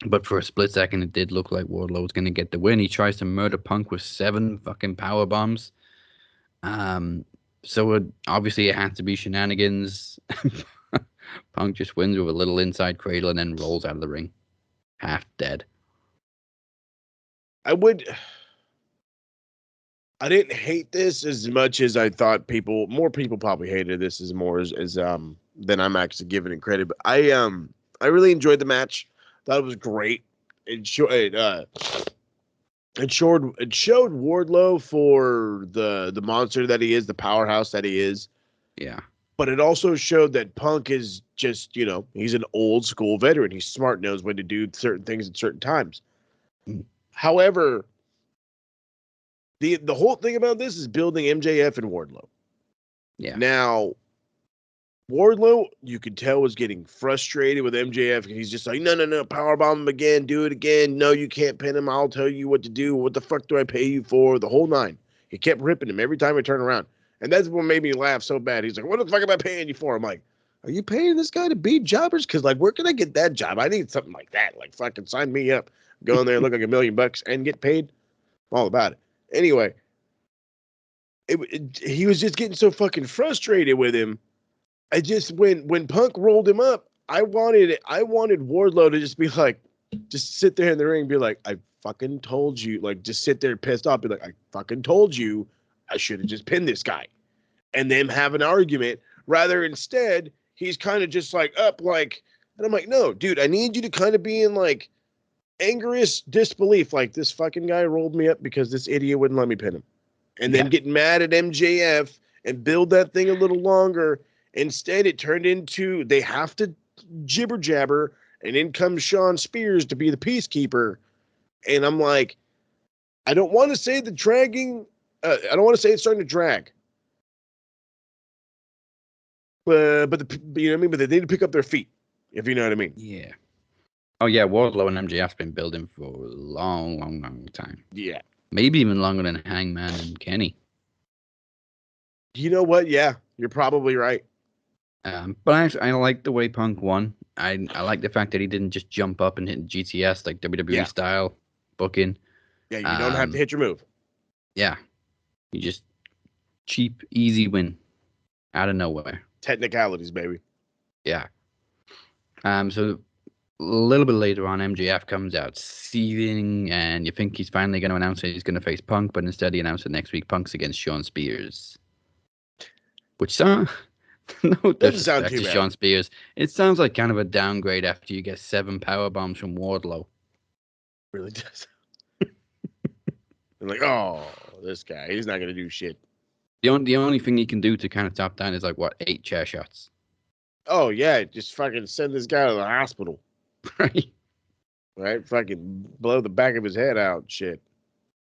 B: But for a split second, it did look like Wardlow was going to get the win. He tries to murder Punk with 7 fucking power bombs. So obviously it had to be shenanigans. Punk just wins with a little inside cradle and then rolls out of the ring, half dead.
C: I didn't hate this as much as I thought more people probably hated this as than I'm actually giving it credit. But I really enjoyed the match. Thought it was great. It showed Wardlow for the monster that he is, the powerhouse that he is.
B: Yeah.
C: But it also showed that Punk is just, he's an old school veteran. He's smart, knows when to do certain things at certain times. However, the whole thing about this is building MJF and Wardlow.
B: Yeah.
C: Now, Wardlow, you could tell, was getting frustrated with MJF. He's just like, no, powerbomb him again, do it again. No, you can't pin him. I'll tell you what to do. What the fuck do I pay you for? The whole 9. He kept ripping him every time I turn around. And that's what made me laugh so bad. He's like, what the fuck am I paying you for? I'm like, are you paying this guy to beat jobbers? Because, like, where can I get that job? I need something like that. Like, fucking sign me up. Go in there and look like $1 million and get paid. I'm all about it. Anyway, he was just getting so fucking frustrated with him. I just when Punk rolled him up, I wanted Wardlow to just be like, just sit there in the ring and be like, I fucking told you, like, just sit there pissed off, be like, I fucking told you I should have just pinned this guy. And then have an argument. Rather instead, he's kind of just like up like, and I'm like, no, dude, I need you to kind of be in like angriest disbelief, like this fucking guy rolled me up because this idiot wouldn't let me pin him. And then get mad at MJF and build that thing a little longer. Instead, it turned into they have to jibber jabber, and in comes Sean Spears to be the peacekeeper. And I'm like, I don't want to say the dragging. I don't want to say it's starting to drag. But you know what I mean. But they need to pick up their feet, if you know what I mean.
B: Yeah. Oh yeah, Wardlow and MJF's been building for a long time.
C: Yeah.
B: Maybe even longer than Hangman and Kenny.
C: You know what? Yeah, you're probably right.
B: But I like the way Punk won. I like the fact that he didn't just jump up and hit GTS like WWE style booking.
C: Yeah, you don't have to hit your move.
B: Yeah. You just cheap, easy win out of nowhere.
C: Technicalities, baby.
B: Yeah. So a little bit later on, MJF comes out seething, and you think he's finally going to announce that he's going to face Punk, but instead he announced that next week Punk's against Sean Spears. Which sounds... No disrespect to Sean Spears. It sounds like kind of a downgrade after you get 7 power bombs from Wardlow.
C: Really does. I'm like, oh, this guy, he's not gonna do shit.
B: The only thing he can do to kind of top down is like 8 chair shots.
C: Oh yeah, just fucking send this guy to the hospital.
B: Right.
C: Right? Fucking blow the back of his head out, shit.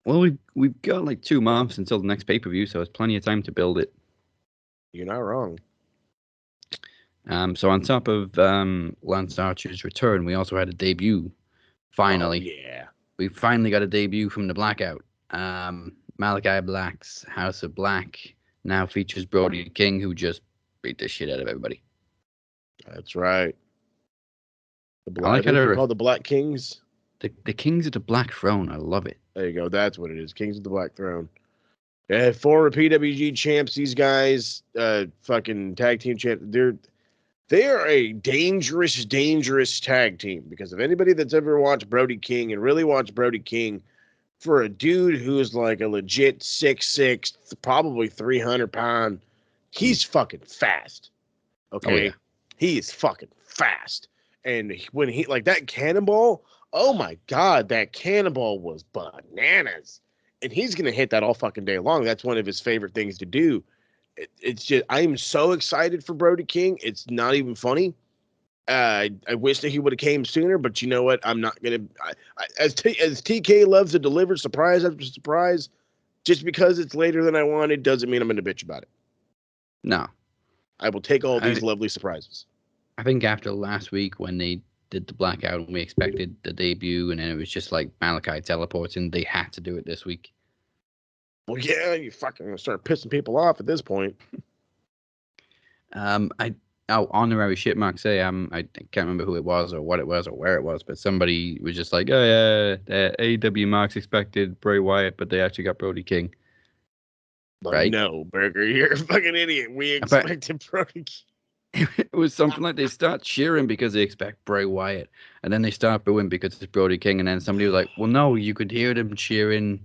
B: Well, we've got like 2 months until the next pay-per-view, so it's plenty of time to build it.
C: You're not wrong.
B: So on top of Lance Archer's return, we also had a debut. Finally.
C: Oh, yeah.
B: We finally got a debut from the Blackout. Malachi Black's House of Black now features Brody King, who just beat the shit out of everybody.
C: That's right.
B: I like how they're
C: called the Black Kings.
B: The Kings of the Black Throne. I love it.
C: There you go. That's what it is. Kings of the Black Throne. Yeah, former PWG champs. These guys, fucking tag team champs. They are a dangerous tag team, because if anybody that's ever watched Brody King and really watched Brody King, for a dude who's like a legit 6'6", probably 300-pound, he's fucking fast. Okay.
B: Oh, yeah.
C: he is fucking fast. And when he like that cannonball, oh my god, that cannonball was bananas. And he's gonna hit that all fucking day long. That's one of his favorite things to do. It's just I'm so excited for Brody King. It's not even funny. I wish that he would have came sooner, but you know what? I'm not gonna. As TK loves to deliver surprise after surprise, just because it's later than I wanted doesn't mean I'm gonna bitch about it.
B: No,
C: I will take all these lovely surprises.
B: I think after last week when they did the blackout and we expected the debut, and then it was just like Malachi teleporting, they had to do it this week.
C: Well, yeah, you fucking gonna start pissing people off at this point.
B: Honorary shit mark say I can't remember who it was or what it was or where it was, but somebody was just like, oh yeah, the AEW marks expected Bray Wyatt, but they actually got Brody King. Right?
C: No, Burger, you're a fucking idiot. We expected Brody King.
B: It was something like they start cheering because they expect Bray Wyatt, and then they start booing because it's Brody King, and then somebody was like, well, no, you could hear them cheering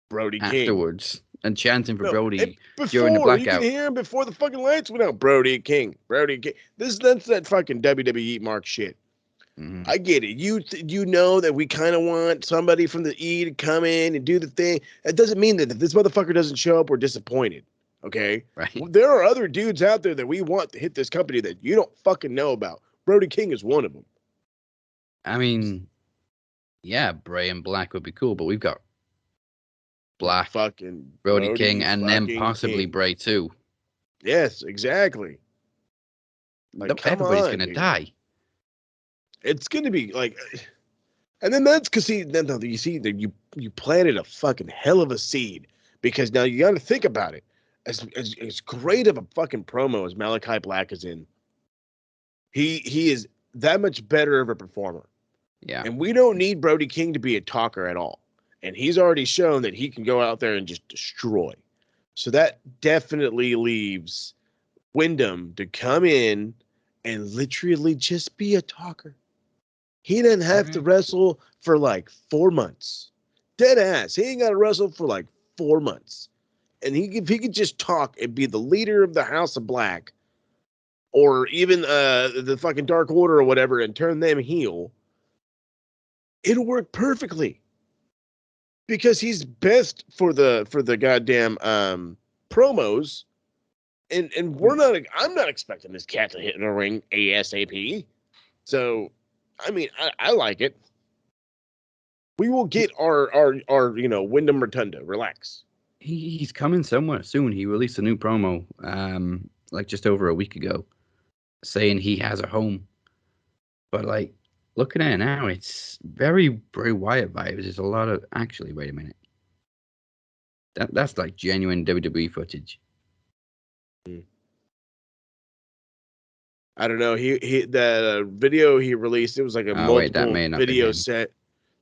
C: Brody
B: afterwards.
C: King.
B: And chanting for Brody
C: before,
B: during the blackout.
C: You can hear him before the fucking lights went out. Brody King. That's that fucking WWE mark shit. Mm-hmm. I get it. You know that we kind of want somebody from the E to come in and do the thing. That doesn't mean that if this motherfucker doesn't show up, we're disappointed. Okay?
B: Right.
C: There are other dudes out there that we want to hit this company that you don't fucking know about. Brody King is one of them.
B: I mean, yeah, Bray and Black would be cool, but we've got Black,
C: fucking
B: Brody King, and then possibly King. Bray too.
C: Yes, exactly.
B: Like, everybody's gonna die.
C: It's gonna be like, and then that's because you see that you planted a fucking hell of a seed, because now you got to think about it. As great of a fucking promo as Malachi Black is in, he is that much better of a performer.
B: Yeah,
C: and we don't need Brody King to be a talker at all. And he's already shown that he can go out there and just destroy. So that definitely leaves Wyndham to come in and literally just be a talker. He doesn't have to wrestle for like 4 months. Dead ass. He ain't got to wrestle for like 4 months. And if he could just talk and be the leader of the House of Black, or even the fucking Dark Order or whatever, and turn them heel, it'll work perfectly. Because he's best for the goddamn promos, and I'm not expecting this cat to hit in a ring ASAP. So, I mean, I like it. We will get our Wyndham Rotunda. Relax.
B: He's coming somewhere soon. He released a new promo, like just over a week ago, saying he has a home. But like, looking at it now, it's very Bray Wyatt vibes. There's a lot of actually. Wait a minute. That's like genuine WWE footage.
C: I don't know. He the video he released, it was like a multiple video set.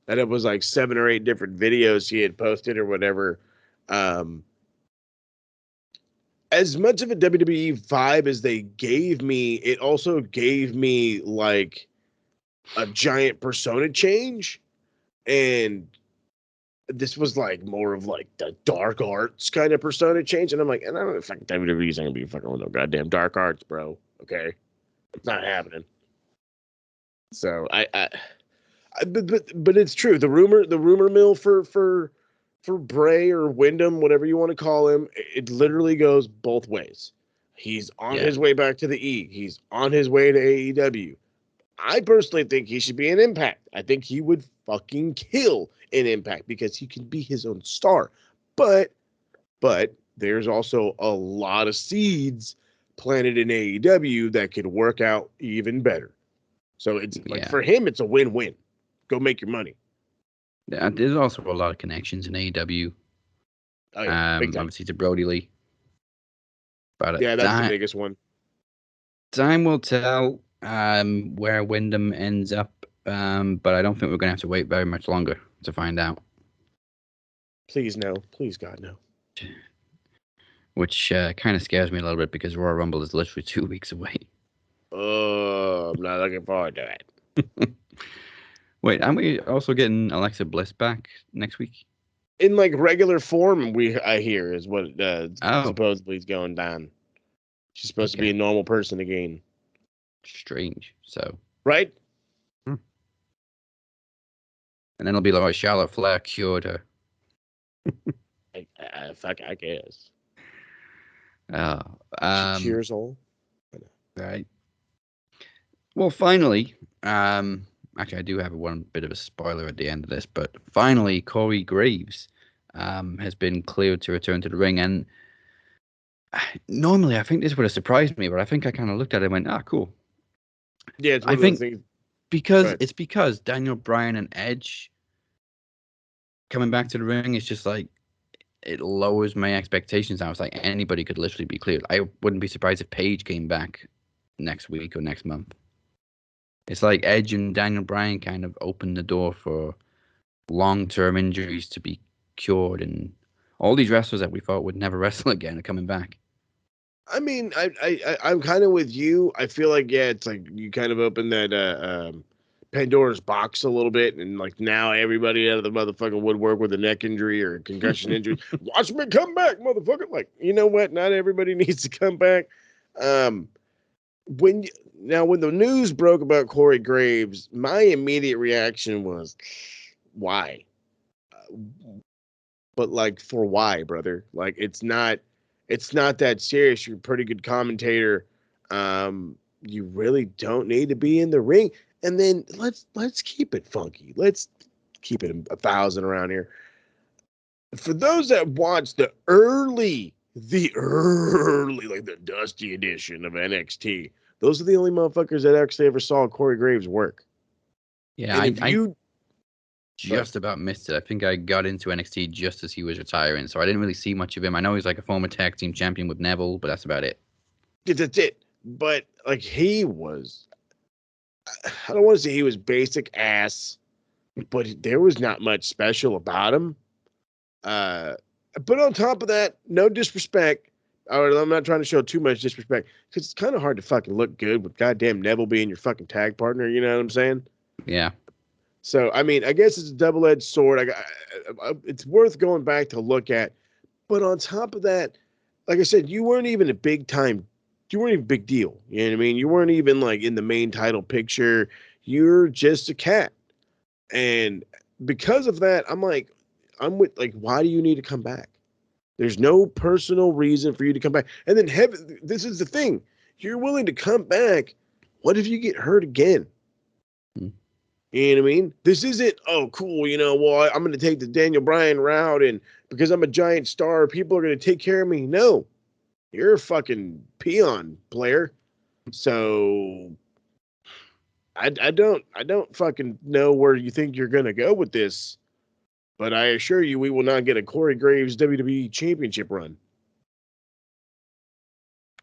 C: That it was like 7 or 8 different videos he had posted or whatever. As much of a WWE vibe as they gave me, it also gave me like a giant persona change, and this was like more of like the dark arts kind of persona change, and I'm like, and I don't know if WWE's not gonna be fucking with no goddamn dark arts, bro. Okay, it's not happening. So but it's true. The rumor mill for Bray or Wyndham, whatever you want to call him, it literally goes both ways. He's on his way back to the E. He's on his way to AEW. I personally think he should be an Impact. I think he would fucking kill an Impact because he can be his own star. But there's also a lot of seeds planted in AEW that could work out even better. So it's like for him, it's a win-win. Go make your money.
B: Yeah, there's also a lot of connections in AEW.
C: Oh, yeah,
B: obviously to Brody Lee. But
C: that's the biggest one.
B: Time will tell where Wyndham ends up, but I don't think we're going to have to wait very much longer to find out.
C: Please no. Please, God, no.
B: Which kind of scares me a little bit because Royal Rumble is literally 2 weeks away.
C: Oh, I'm not looking forward to it.
B: Wait, aren't we also getting Alexa Bliss back next week?
C: In like regular form, I hear is what supposedly is going down. She's supposed to be a normal person again.
B: strange. So
C: right?
B: and then it'll be like Charlotte Flair cured her.
C: I guess.
B: Oh,
C: She cures all.
B: right. Well, finally, actually, I do have one bit of a spoiler at the end of this, but finally, Corey Graves has been cleared to return to the ring. And normally, I think this would have surprised me, but I think I kind of looked at it and went, "Ah, cool."
C: Yeah, it's one
B: I
C: of those
B: think
C: things.
B: because Daniel Bryan and Edge coming back to the ring is just like it lowers my expectations. I was like, anybody could literally be cleared. I wouldn't be surprised if Paige came back next week or next month. It's like Edge and Daniel Bryan kind of opened the door for long-term injuries to be cured, and all these wrestlers that we thought would never wrestle again are coming back.
C: I mean, I'm kind of with you. I feel like it's like you kind of open that Pandora's box a little bit, and like now everybody out of the motherfucking woodwork with a neck injury or a concussion injury, watch me come back, motherfucker! Like, you know what? Not everybody needs to come back. When the news broke about Corey Graves, my immediate reaction was, why? But like, for why, brother? Like, it's not that serious. You're a pretty good commentator. You really don't need to be in the ring. And then let's keep it funky. Let's keep it 1,000 around here. For those that watched the early, like the Dusty edition of NXT, those are the only motherfuckers that actually ever saw Corey Graves work.
B: Yeah,
C: and
B: I just about missed it. I think I got into NXT just as he was retiring, so I didn't really see much of him. I know he's like a former tag team champion with Neville, but that's about it.
C: That's it. But like, he was, I don't want to say he was basic ass, but there was not much special about him. But on top of that, no disrespect. I'm not trying to show too much disrespect because it's kind of hard to fucking look good with goddamn Neville being your fucking tag partner. You know what I'm saying?
B: Yeah.
C: So, I mean, I guess it's a double-edged sword. It's worth going back to look at. But on top of that, like I said, you weren't even a big deal. You know what I mean? You weren't even like in the main title picture. You're just a cat. And because of that, I'm with, like, why do you need to come back? There's no personal reason for you to come back. And then this is the thing. You're willing to come back. What if you get hurt again? You know what I mean? This isn't, oh, cool, well, I'm going to take the Daniel Bryan route, and because I'm a giant star, people are going to take care of me. No. You're a fucking peon player. So I don't fucking know where you think you're going to go with this. But I assure you, we will not get a Corey Graves WWE Championship run.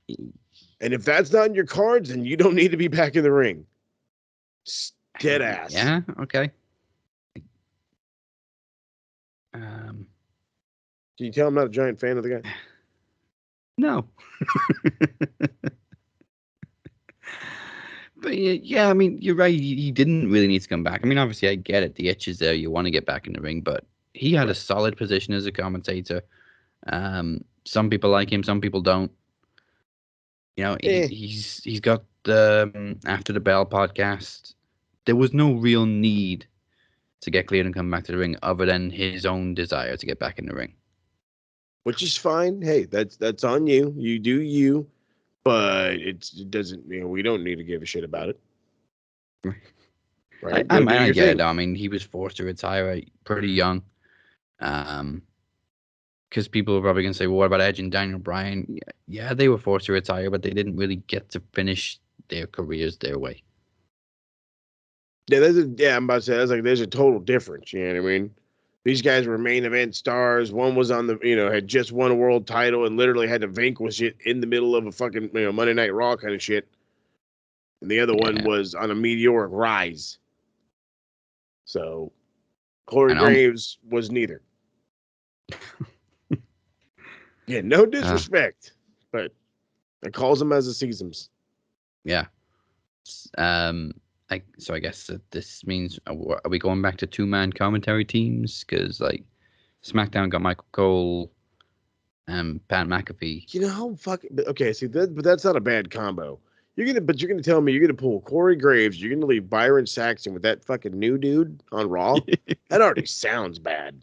C: And if that's not in your cards, then you don't need to be back in the ring. Dead ass.
B: Yeah, okay. Can
C: you tell I'm not a giant fan of the guy?
B: No. But yeah, I mean, you're right. He didn't really need to come back. I mean, obviously, I get it. The itch is there. You want to get back in the ring, but he had a solid position as a commentator. Some people like him, some people don't. He's got the After the Bell podcast. There was no real need to get cleared and come back to the ring other than his own desire to get back in the ring.
C: Which is fine. Hey, that's on you. You do you. But it doesn't, we don't need to give a shit about it. Right?
B: I get it, though. I mean, he was forced to retire pretty young. Because people are probably going to say, well, what about Edge and Daniel Bryan? Yeah, they were forced to retire, but they didn't really get to finish their careers their way.
C: Yeah, I'm about to say, there's a total difference. You know what I mean? These guys were main event stars. One was on the, had just won a world title and literally had to vanquish it in the middle of a fucking, Monday Night Raw kind of shit. And the other one was on a meteoric rise. So, Corey Graves was neither. Yeah, no disrespect, but it calls him as it sees him.
B: Yeah. So I guess that this means, are we going back to 2-man commentary teams? Because like SmackDown got Michael Cole and Pat McAfee.
C: You know how fucking okay. See, but that's not a bad combo. But you're gonna tell me you're gonna pull Corey Graves, you're gonna leave Byron Saxton with that fucking new dude on Raw? That already sounds bad.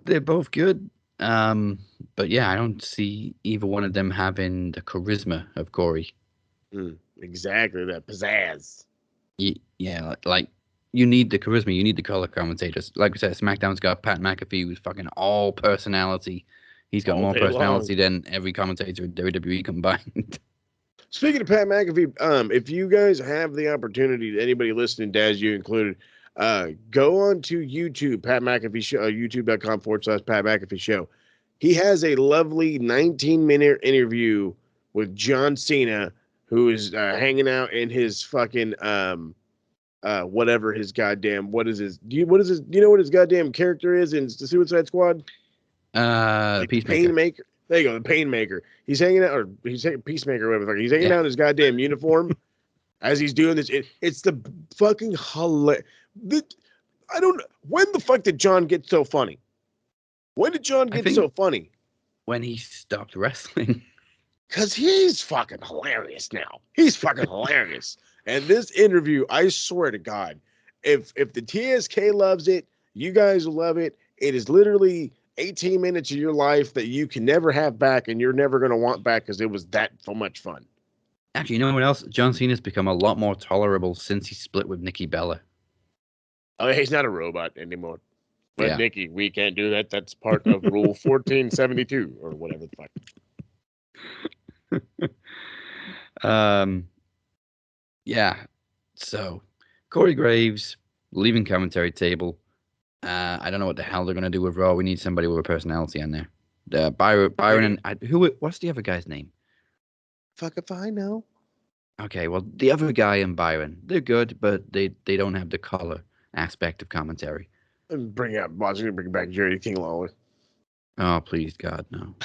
B: They're both good. But yeah, I don't see either one of them having the charisma of Corey.
C: Exactly, that pizzazz.
B: Yeah, like you need the charisma, you need the color commentators. Like I said, SmackDown's got Pat McAfee, who's fucking all personality. He's got
C: All
B: more
C: day
B: personality
C: long.
B: than every commentator in WWE combined.
C: Speaking of Pat McAfee, if you guys have the opportunity, anybody listening, Daz, you included, go on to YouTube, Pat McAfee Show, youtube.com/Pat McAfee Show. He has a lovely 19-minute interview with John Cena, who is hanging out in his fucking whatever his goddamn do you know what his goddamn character is in the Suicide Squad?
B: Peacemaker.
C: Painmaker. There you go, the Painmaker. He's hanging out, or he's Peacemaker, whatever. He's hanging out in his goddamn uniform as he's doing this. It's the fucking hilarious. I don't know. When the fuck did John get so funny? When did John get so funny?
B: When he stopped wrestling.
C: Because he's fucking hilarious now. He's fucking hilarious. And this interview, I swear to God, if the TSK loves it, you guys will love it. It is literally 18 minutes of your life that you can never have back, and you're never going to want back because it was that so much fun.
B: Actually, you know what else? John Cena's become a lot more tolerable since he split with Nikki Bella.
C: Oh, he's not a robot anymore. But
B: Yeah.
C: Nikki, we can't do that. That's part of Rule 1472 or whatever the fuck.
B: Yeah. So, Corey Graves leaving commentary table. I don't know what the hell they're gonna do with Raw. We need somebody with a personality on there. Byron and what's the other guy's name?
C: Fuck if I know.
B: Okay, well, the other guy and Byron, they're good, but they don't have the color aspect of commentary.
C: Bring back Jerry King Lawler.
B: Oh, please, God, no.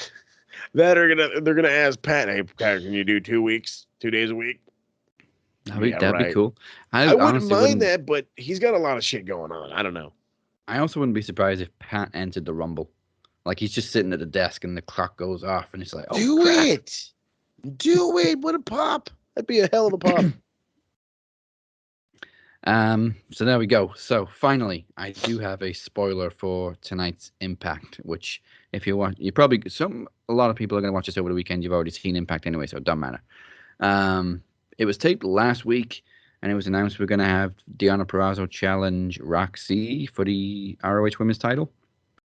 C: They're gonna ask Pat, hey, Pat, can you do 2 weeks, 2 days a week?
B: That'd be cool.
C: I wouldn't mind that, but he's got a lot of shit going on. I don't know.
B: I also wouldn't be surprised if Pat entered the Rumble. Like he's just sitting at the desk and the clock goes off and it's like, oh,
C: do
B: crap.
C: it. What a pop. That'd be a hell of a pop.
B: So there we go. So finally, I do have a spoiler for tonight's Impact, which if you want, a lot of people are going to watch this over the weekend. You've already seen Impact anyway, so it doesn't matter. It was taped last week, and it was announced we're going to have Deonna Purrazzo challenge Roxy for the ROH Women's title.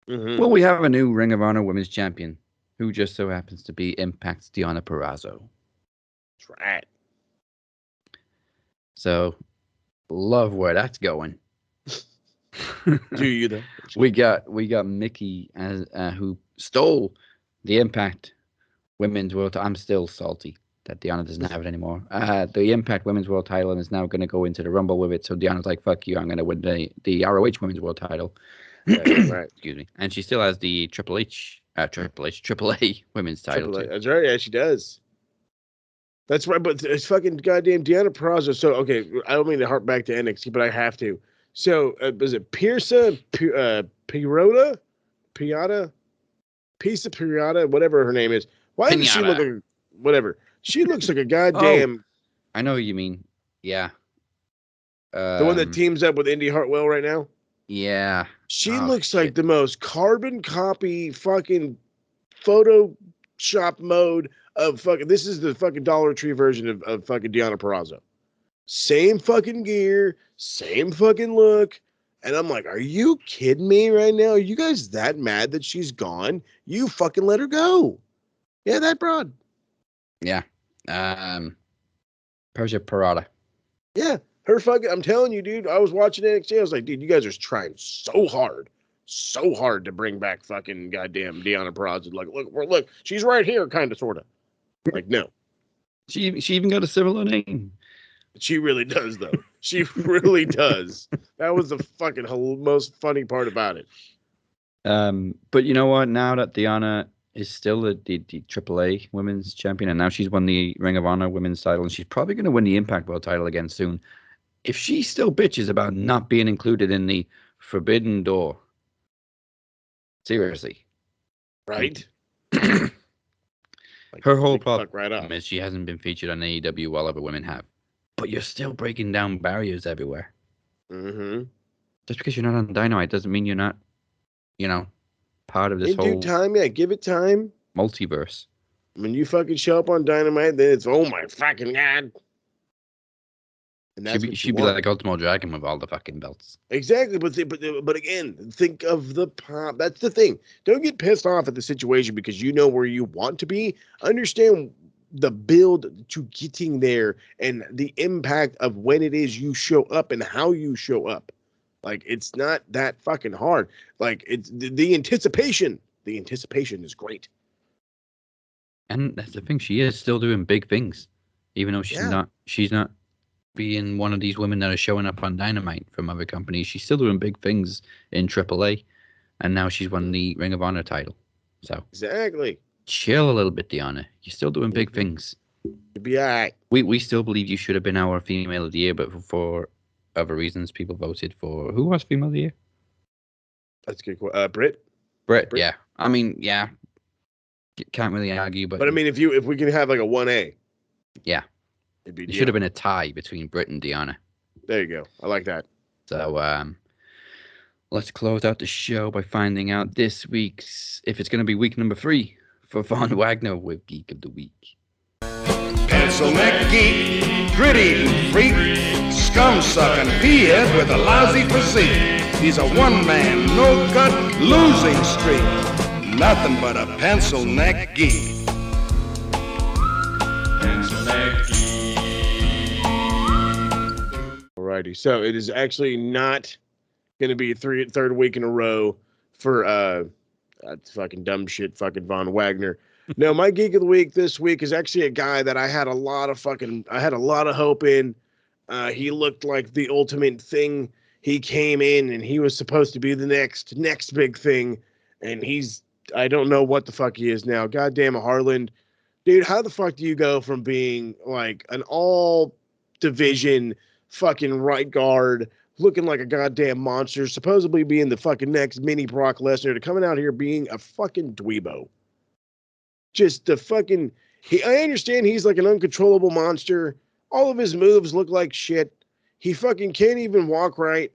C: Mm-hmm.
B: Well, we have a new Ring of Honor Women's Champion, who just so happens to be Impact's Deonna Purrazzo.
C: That's right.
B: So, love where that's going.
C: Do you though?
B: We got Mickie as who stole the Impact Women's World. I'm still salty that Deonna doesn't have it anymore. The Impact Women's World title and is now going to go into the Rumble with it. So Deonna's like, "Fuck you! I'm going to win the ROH Women's World title."
C: Right.
B: Excuse me. And she still has the AAA Women's title. Too.
C: That's right. Yeah, she does. That's right. But it's fucking goddamn Deonna Purrazzo. So okay, I don't mean to harp back to NXT, but I have to. So was it Pisa Pirota? Whatever her name is. Why does she look like whatever? She looks like a goddamn.
B: Oh, I know who you mean. Yeah.
C: The one that teams up with Indy Hartwell right now.
B: Yeah.
C: She looks like the most carbon copy fucking Photoshop mode of fucking. This is the fucking Dollar Tree version of fucking Deonna Purrazzo. Same fucking gear, same fucking look. And I'm like, are you kidding me right now? Are you guys that mad that she's gone? You fucking let her go. Yeah, that broad.
B: Yeah. Persia Parada.
C: Yeah. Her fucking, I'm telling you, dude, I was watching NXT. I was like, dude, you guys are trying so hard to bring back fucking goddamn Deonna Purrazzo. Like, look, she's right here, kind of, sort of. Like, no.
B: She even got a similar name.
C: She really does, though. She really does. That was the fucking most funny part about it.
B: But you know what? Now that Deonna is still the AAA Women's Champion, and now she's won the Ring of Honor Women's title, and she's probably going to win the Impact World title again soon. If she still bitches about not being included in the Forbidden Door, seriously.
C: Right? Like,
B: Her whole
C: they can fuck
B: problem
C: right up.
B: is she hasn't been featured on AEW while other women have. But you're still breaking down barriers everywhere.
C: Mm-hmm.
B: Just because you're not on Dynamite doesn't mean you're not, part of this
C: In due
B: whole
C: time, yeah, give it time.
B: multiverse.
C: When you fucking show up on Dynamite, then it's, oh my fucking God. And that's what
B: She'd be like Ultimo Dragon with all the fucking belts.
C: Exactly, but again, think of the pop. That's the thing. Don't get pissed off at the situation because you know where you want to be. Understand the build to getting there and the impact of when it is you show up and how you show up. Like, it's not that fucking hard. Like, it's the anticipation. The anticipation is great.
B: And that's the thing. She is still doing big things, even though she's
C: Yeah.
B: not. She's not being one of these women that are showing up on Dynamite from other companies. She's still doing big things in AAA, and now she's won the Ring of Honor title. So
C: Exactly.
B: chill a little bit, Deanna. You're still doing big things.
C: You'll be all right.
B: We still believe you should have been our Female of the Year, but for other reasons, people voted for who was Female of the Year?
C: That's a good. Britt.
B: Britt. Yeah. I mean, yeah. Can't really argue, but
C: I mean, if we can have like a 1A.
B: Yeah. It should have been a tie between Britt and Deanna.
C: There you go. I like that.
B: So let's close out the show by finding out this week's, if it's going to be week number 3 for Von Wagner with Geek of the Week.
K: Pencil neck geek, grit-eating freak, scum-sucking peahead with a lousy physique. He's a one-man, no-gut, losing streak. Nothing but a pencil neck geek.
A: Pencil neck geek.
C: Alrighty, so it is actually not going to be third week in a row for fucking dumb shit, fucking Von Wagner. No, my Geek of the Week this week is actually a guy that I had a lot of hope in. He looked like the ultimate thing. He came in and he was supposed to be the next big thing, and I don't know what the fuck he is now. Goddamn Harland. Dude, how the fuck do you go from being like an all division fucking right guard, looking like a goddamn monster, supposedly being the fucking next mini Brock Lesnar, to coming out here being a fucking dweebo? Just the fucking... I understand he's like an uncontrollable monster. All of his moves look like shit. He fucking can't even walk right.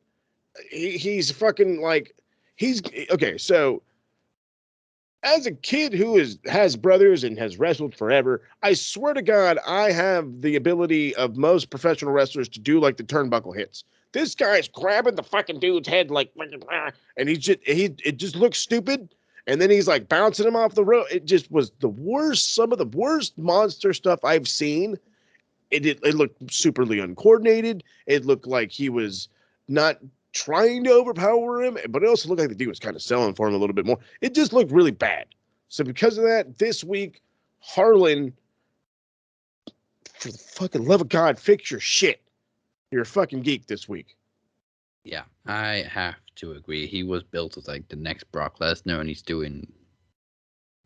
C: He's fucking like... Okay, so... As a kid who has brothers and has wrestled forever, I swear to God, I have the ability of most professional wrestlers to do like the turnbuckle hits. This guy's grabbing the fucking dude's head like, and it just looks stupid. And then he's like bouncing him off the rope. It just was the worst, some of the worst monster stuff I've seen. It looked superly uncoordinated. It looked like he was not trying to overpower him, but it also looked like the dude was kind of selling for him a little bit more. It just looked really bad. So because of that, this week, Harlan, for the fucking love of God, fix your shit. You're a fucking geek this week.
B: Yeah, I have to agree. He was built as like the next Brock Lesnar, and he's doing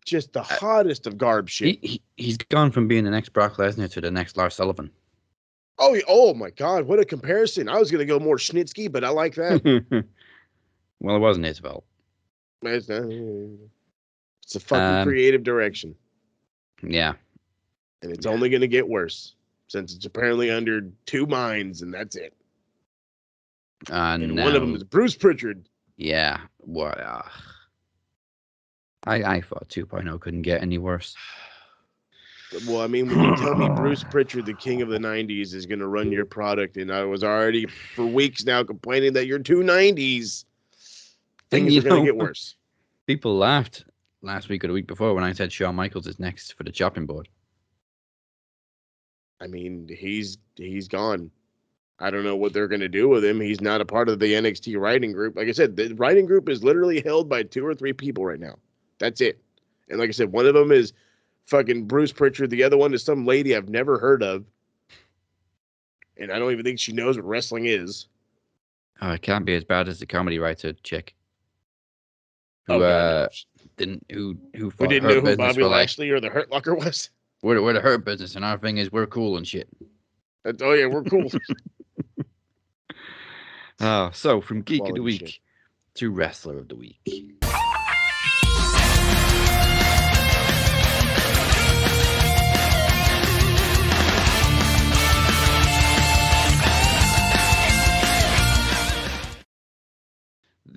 C: just the hottest of garb shit.
B: He's gone from being the next Brock Lesnar to the next Lars Sullivan.
C: Oh my God, what a comparison. I was going to go more Schnitzky, but I like that.
B: Well, it wasn't his fault.
C: It's a fucking creative direction.
B: Yeah.
C: And it's only going to get worse, since it's apparently under 2 minds, and that's it. And one of them is Bruce Pritchard.
B: Yeah. What? I thought 2.0 couldn't get any worse.
C: Well, I mean, when you tell me Bruce Pritchard, the king of the 90s, is going to run your product, and I was already for weeks now complaining that you're too 90s, things are going to get worse.
B: People laughed last week or the week before when I said Shawn Michaels is next for the chopping board.
C: I mean, he's gone. I don't know what they're going to do with him. He's not a part of the NXT writing group. Like I said, the writing group is literally held by 2 or 3 people right now. That's it. And like I said, one of them is fucking Bruce Pritchard. The other one is some lady I've never heard of. And I don't even think she knows what wrestling is.
B: Oh, it can't be as bad as the comedy writer chick. Who didn't know who
C: Bobby Lashley or the Hurt Locker was?
B: We're the Hurt Business, and our thing is we're cool and shit.
C: Oh yeah, we're cool.
B: So from Geek of the Week to Wrestler of the Week.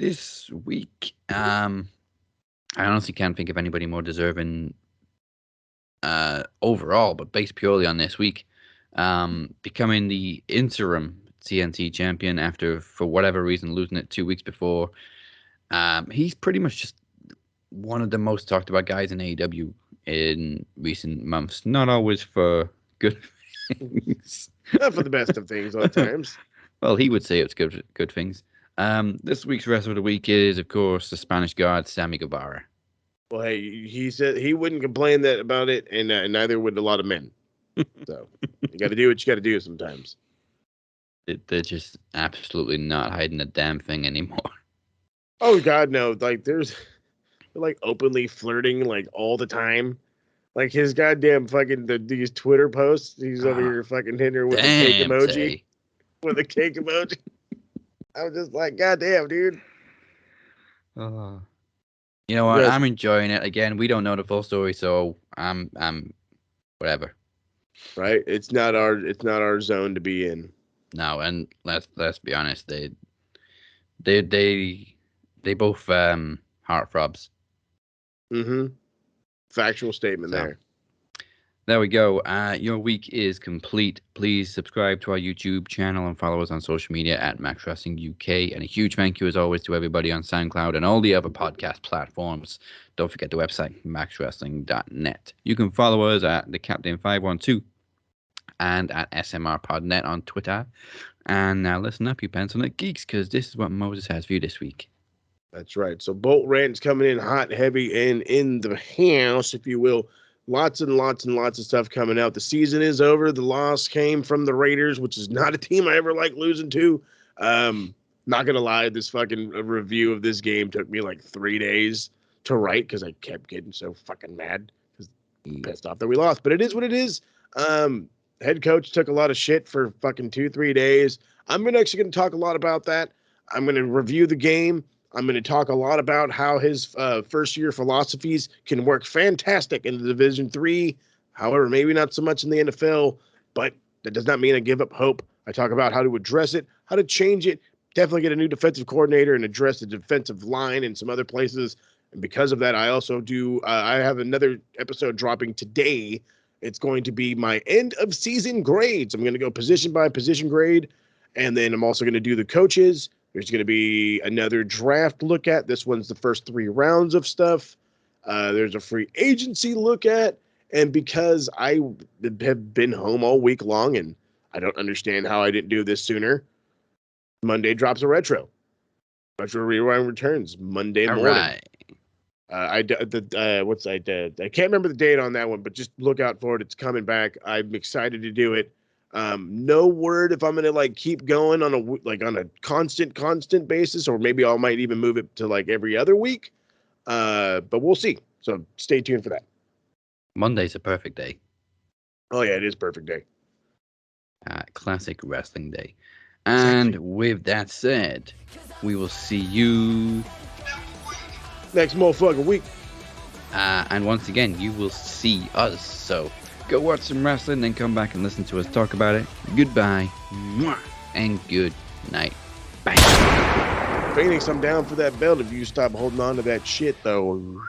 B: this week, I honestly can't think of anybody more deserving overall, but based purely on this week, becoming the interim TNT champion after, for whatever reason, losing it 2 weeks before. He's pretty much just one of the most talked about guys in AEW in recent months. Not always for good things.
C: Not for the best of things at times.
B: Well, he would say it's good things. This week's wrestler of the week is, of course, the Spanish God, Sammy Guevara.
C: Well, hey, he said he wouldn't complain about it, and neither would a lot of men. So you got to do what you got to do sometimes.
B: They're just absolutely not hiding a damn thing anymore.
C: Oh God, no! Like they're like openly flirting like all the time. Like his goddamn fucking these Twitter posts. He's over here fucking hitting her with a cake emoji.
B: Tay.
C: With a cake emoji. I was just like, goddamn, dude.
B: Oh. You know what?
C: Yes.
B: I'm enjoying it. Again, we don't know the full story, so I'm whatever.
C: Right? It's not our zone to be in.
B: No, and let's be honest, they both heartthrobs.
C: Mm-hmm. Factual statement there.
B: There we go. Your week is complete. Please subscribe to our YouTube channel and follow us on social media at Max Wrestling UK. And a huge thank you, as always, to everybody on SoundCloud and all the other podcast platforms. Don't forget the website, maxwrestling.net. You can follow us at the Captain512 and at SMRPodNet on Twitter. And now listen up, you pencil neck geeks, because this is what Moses has for you this week.
C: That's right. So Bolt Rant's coming in hot, heavy, and in the house, if you will. Lots and lots and lots of stuff coming out. The season is over. The loss came from the Raiders, which is not a team I ever like losing to. Not gonna lie, this fucking review of this game took me like 3 days to write because I kept getting so fucking mad because pissed off that we lost. But it is what it is. Head coach took a lot of shit for fucking 2-3 days. I'm actually gonna talk a lot about that. I'm gonna review the game. I'm going to talk a lot about how his first-year philosophies can work fantastic in the Division III. However, maybe not so much in the NFL, but that does not mean I give up hope. I talk about how to address it, how to change it, definitely get a new defensive coordinator and address the defensive line and some other places. And because of that, I also do I have another episode dropping today. It's going to be my end-of-season grades. I'm going to go position by position grade, and then I'm also going to do the coaches. There's going to be another draft look at. This one's the first 3 rounds of stuff. There's a free agency look at. And because I have been home all week long and I don't understand how I didn't do this sooner, Monday drops a retro. Retro Rewind returns Monday morning. All right. I can't remember the date on that one, but just look out for it. It's coming back. I'm excited to do it. No word if I'm gonna keep going on a constant basis, or maybe I might even move it to every other week. But we'll see. So stay tuned for that.
B: Monday's a perfect day.
C: Oh yeah, it is perfect day.
B: Classic wrestling day. And with that said, we will see you
C: next motherfucking week.
B: And once again, you will see us. So go watch some wrestling, then come back and listen to us talk about it. Goodbye. And good night. Bye.
C: Phoenix, I'm down for that belt if you stop holding on to that shit, though.